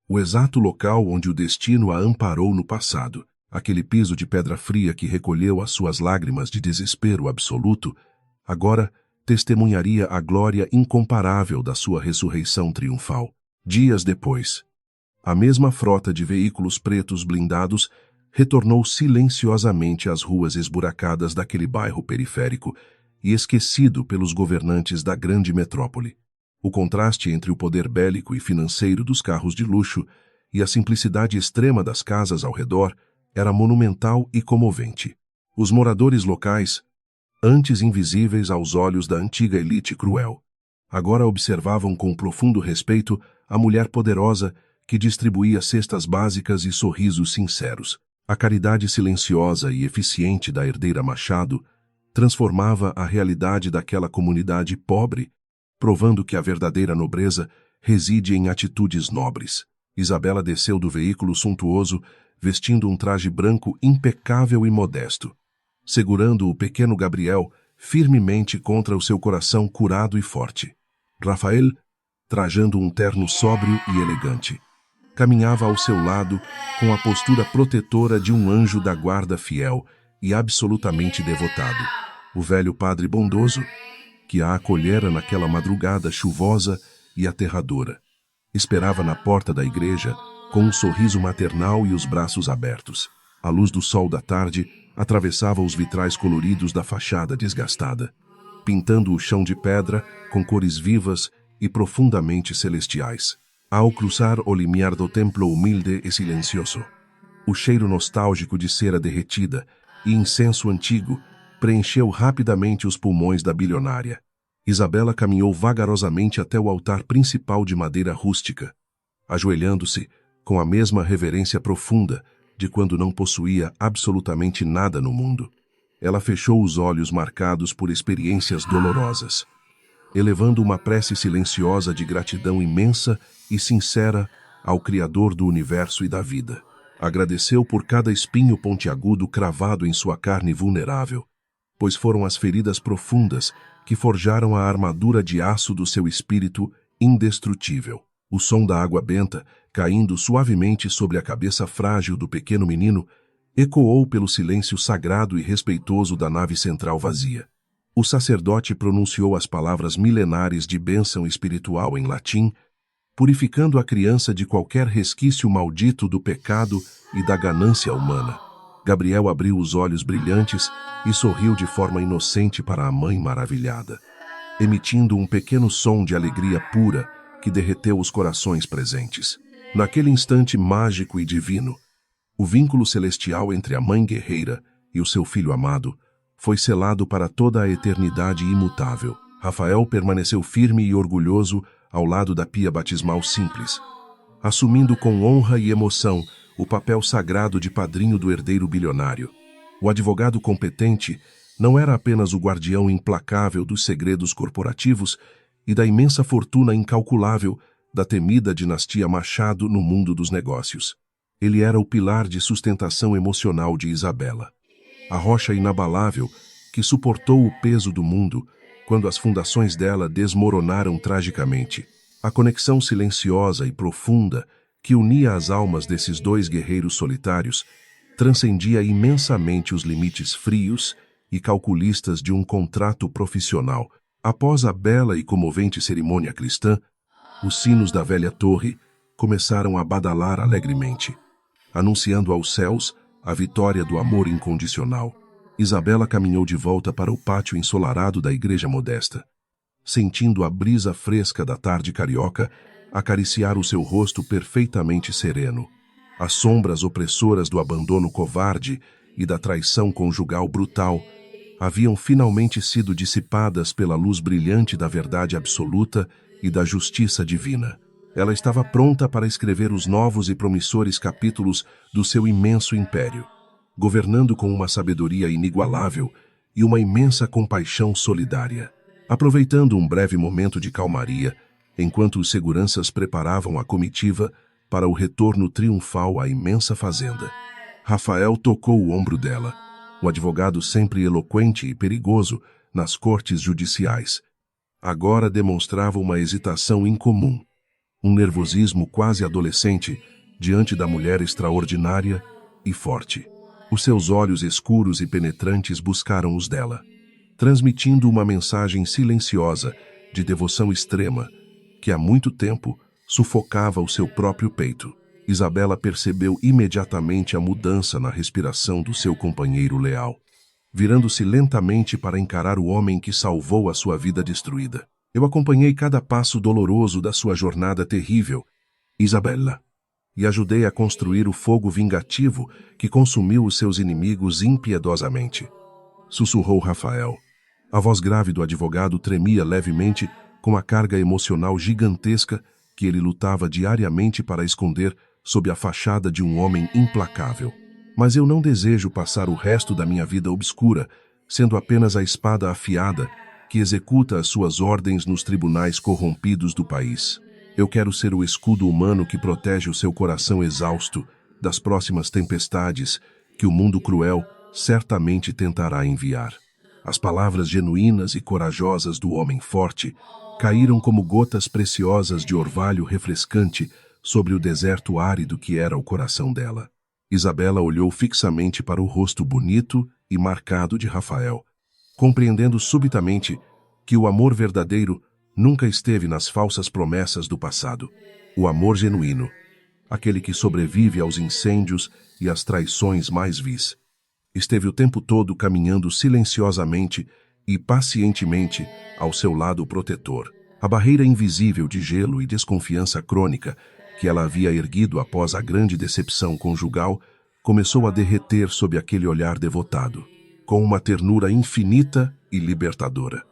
o exato local onde o destino a amparou no passado. Aquele piso de pedra fria que recolheu as suas lágrimas de desespero absoluto, agora testemunharia a glória incomparável da sua ressurreição triunfal. Dias depois, a mesma frota de veículos pretos blindados retornou silenciosamente às ruas esburacadas daquele bairro periférico e esquecido pelos governantes da grande metrópole. O contraste entre o poder bélico e financeiro dos carros de luxo e a simplicidade extrema das casas ao redor era monumental e comovente. Os moradores locais, antes invisíveis aos olhos da antiga elite cruel, agora observavam com profundo respeito a mulher poderosa que distribuía cestas básicas e sorrisos sinceros. A caridade silenciosa e eficiente da herdeira Machado transformava a realidade daquela comunidade pobre, provando que a verdadeira nobreza reside em atitudes nobres. Isabela desceu do veículo suntuoso, vestindo um traje branco impecável e modesto, segurando o pequeno Gabriel firmemente contra o seu coração curado e forte. Rafael, trajando um terno sóbrio e elegante, caminhava ao seu lado com a postura protetora de um anjo da guarda fiel e absolutamente devotado. O velho padre bondoso, que a acolhera naquela madrugada chuvosa e aterradora, esperava na porta da igreja com um sorriso maternal e os braços abertos. A luz do sol da tarde Atravessava os vitrais coloridos da fachada desgastada, pintando o chão de pedra com cores vivas e profundamente celestiais. Ao cruzar o limiar do templo humilde e silencioso, o cheiro nostálgico de cera derretida e incenso antigo preencheu rapidamente os pulmões da bilionária. Isabela caminhou vagarosamente até o altar principal de madeira rústica, ajoelhando-se com a mesma reverência profunda de quando não possuía absolutamente nada no mundo. Ela fechou os olhos marcados por experiências dolorosas, elevando uma prece silenciosa de gratidão imensa e sincera ao Criador do universo e da vida. Agradeceu por cada espinho pontiagudo cravado em sua carne vulnerável, pois foram as feridas profundas que forjaram a armadura de aço do seu espírito indestrutível. O som da água benta, caindo suavemente sobre a cabeça frágil do pequeno menino, ecoou pelo silêncio sagrado e respeitoso da nave central vazia. O sacerdote pronunciou as palavras milenares de bênção espiritual em latim, purificando a criança de qualquer resquício maldito do pecado e da ganância humana. Gabriel abriu os olhos brilhantes e sorriu de forma inocente para a mãe maravilhada, emitindo um pequeno som de alegria pura que derreteu os corações presentes. Naquele instante mágico e divino, o vínculo celestial entre a mãe guerreira e o seu filho amado foi selado para toda a eternidade imutável. Rafael permaneceu firme e orgulhoso ao lado da pia batismal simples, assumindo com honra e emoção o papel sagrado de padrinho do herdeiro bilionário. O advogado competente não era apenas o guardião implacável dos segredos corporativos e da imensa fortuna incalculável da temida dinastia Machado no mundo dos negócios. Ele era o pilar de sustentação emocional de Isabela, a rocha inabalável que suportou o peso do mundo quando as fundações dela desmoronaram tragicamente. A conexão silenciosa e profunda que unia as almas desses dois guerreiros solitários transcendia imensamente os limites frios e calculistas de um contrato profissional. Após a bela e comovente cerimônia cristã, os sinos da velha torre começaram a badalar alegremente, anunciando aos céus a vitória do amor incondicional. Isabela caminhou de volta para o pátio ensolarado da igreja modesta, sentindo a brisa fresca da tarde carioca acariciar o seu rosto perfeitamente sereno. As sombras opressoras do abandono covarde e da traição conjugal brutal haviam finalmente sido dissipadas pela luz brilhante da verdade absoluta e da justiça divina. Ela estava pronta para escrever os novos e promissores capítulos do seu imenso império, governando com uma sabedoria inigualável e uma imensa compaixão solidária. Aproveitando um breve momento de calmaria, enquanto os seguranças preparavam a comitiva para o retorno triunfal à imensa fazenda, Rafael tocou o ombro dela, o advogado sempre eloquente e perigoso nas cortes judiciais. Agora demonstrava uma hesitação incomum, um nervosismo quase adolescente diante da mulher extraordinária e forte. Os seus olhos escuros e penetrantes buscaram os dela, transmitindo uma mensagem silenciosa de devoção extrema que há muito tempo sufocava o seu próprio peito. Isabela percebeu imediatamente a mudança na respiração do seu companheiro leal, virando-se lentamente para encarar o homem que salvou a sua vida destruída. Eu acompanhei cada passo doloroso da sua jornada terrível, Isabela, e ajudei a construir o fogo vingativo que consumiu os seus inimigos impiedosamente. Sussurrou Rafael. A voz grave do advogado tremia levemente com a carga emocional gigantesca que ele lutava diariamente para esconder sob a fachada de um homem implacável. Mas eu não desejo passar o resto da minha vida obscura, sendo apenas a espada afiada que executa as suas ordens nos tribunais corrompidos do país. Eu quero ser o escudo humano que protege o seu coração exausto das próximas tempestades que o mundo cruel certamente tentará enviar. As palavras genuínas e corajosas do homem forte caíram como gotas preciosas de orvalho refrescante sobre o deserto árido que era o coração dela. Isabela olhou fixamente para o rosto bonito e marcado de Rafael, compreendendo subitamente que o amor verdadeiro nunca esteve nas falsas promessas do passado. O amor genuíno, aquele que sobrevive aos incêndios e às traições mais vis, Esteve o tempo todo caminhando silenciosamente e pacientemente ao seu lado protetor. A barreira invisível de gelo e desconfiança crônica que ela havia erguido após a grande decepção conjugal começou a derreter sob aquele olhar devotado, com uma ternura infinita e libertadora.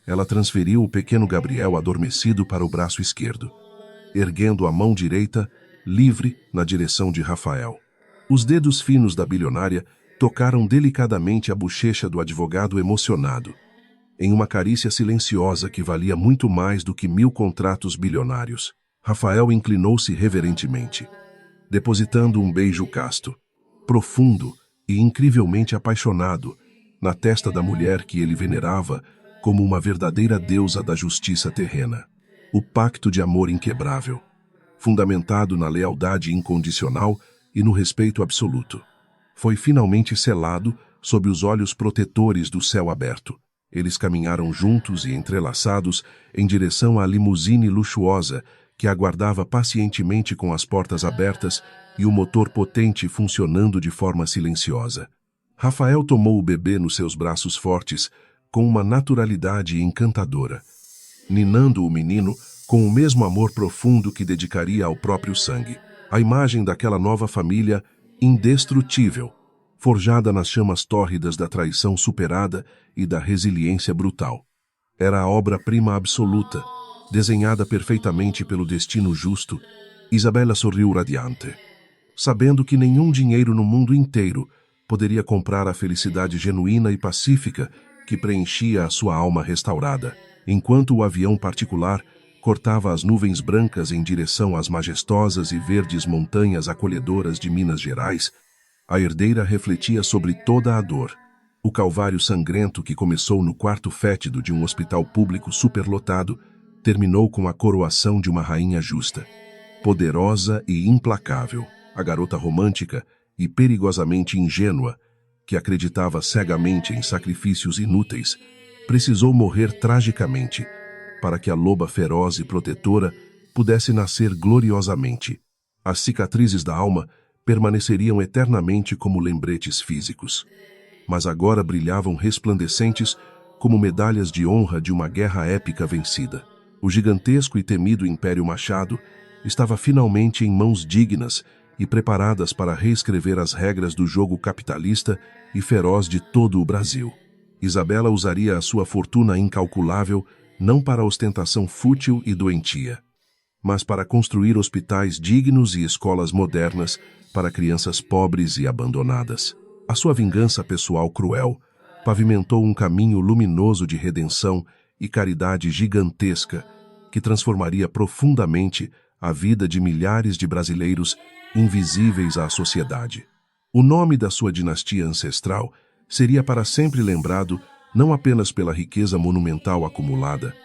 Ela transferiu o pequeno Gabriel adormecido para o braço esquerdo, erguendo a mão direita, livre, na direção de Rafael. Os dedos finos da bilionária tocaram delicadamente a bochecha do advogado emocionado, em uma carícia silenciosa que valia muito mais do que 1000 contratos bilionários. Rafael inclinou-se reverentemente, depositando um beijo casto, profundo e incrivelmente apaixonado na testa da mulher que ele venerava como uma verdadeira deusa da justiça terrena. O pacto de amor inquebrável, fundamentado na lealdade incondicional e no respeito absoluto, foi finalmente selado sob os olhos protetores do céu aberto. Eles caminharam juntos e entrelaçados em direção à limusine luxuosa que aguardava pacientemente com as portas abertas e o motor potente funcionando de forma silenciosa. Rafael tomou o bebê nos seus braços fortes com uma naturalidade encantadora, ninando o menino com o mesmo amor profundo que dedicaria ao próprio sangue. A imagem daquela nova família indestrutível, forjada nas chamas tórridas da traição superada e da resiliência brutal. Era a obra-prima absoluta, desenhada perfeitamente pelo destino justo. Isabela sorriu radiante, sabendo que nenhum dinheiro no mundo inteiro poderia comprar a felicidade genuína e pacífica que preenchia a sua alma restaurada, enquanto o avião particular cortava as nuvens brancas em direção às majestosas e verdes montanhas acolhedoras de Minas Gerais. A herdeira refletia sobre toda a dor, o calvário sangrento que começou no quarto fétido de um hospital público superlotado, terminou com a coroação de uma rainha justa, poderosa e implacável, a garota romântica e perigosamente ingênua, que acreditava cegamente em sacrifícios inúteis, precisou morrer tragicamente, para que a loba feroz e protetora pudesse nascer gloriosamente. As cicatrizes da alma permaneceriam eternamente como lembretes físicos, mas agora brilhavam resplandecentes como medalhas de honra de uma guerra épica vencida. O gigantesco e temido Império Machado estava finalmente em mãos dignas e preparadas para reescrever as regras do jogo capitalista e feroz de todo o Brasil. Isabela usaria a sua fortuna incalculável não para ostentação fútil e doentia, mas para construir hospitais dignos e escolas modernas para crianças pobres e abandonadas. A sua vingança pessoal cruel pavimentou um caminho luminoso de redenção e caridade gigantesca que transformaria profundamente a vida de milhares de brasileiros invisíveis à sociedade. O nome da sua dinastia ancestral seria para sempre lembrado não apenas pela riqueza monumental acumulada,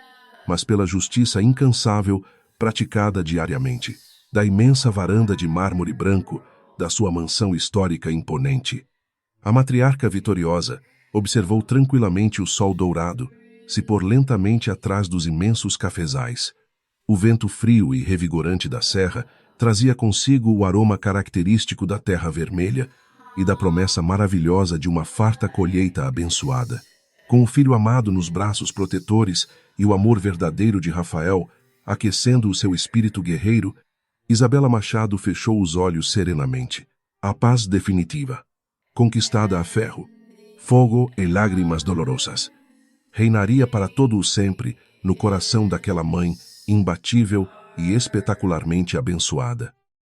mas pela justiça incansável praticada diariamente, da imensa varanda de mármore branco da sua mansão histórica imponente. A matriarca vitoriosa observou tranquilamente o sol dourado se pôr lentamente atrás dos imensos cafezais. O vento frio e revigorante da serra trazia consigo o aroma característico da terra vermelha e da promessa maravilhosa de uma farta colheita abençoada. Com o filho amado nos braços protetores e o amor verdadeiro de Rafael aquecendo o seu espírito guerreiro, Isabela Machado fechou os olhos serenamente. A paz definitiva, conquistada a ferro, fogo e lágrimas dolorosas, reinaria para todo o sempre no coração daquela mãe imbatível e espetacularmente abençoada.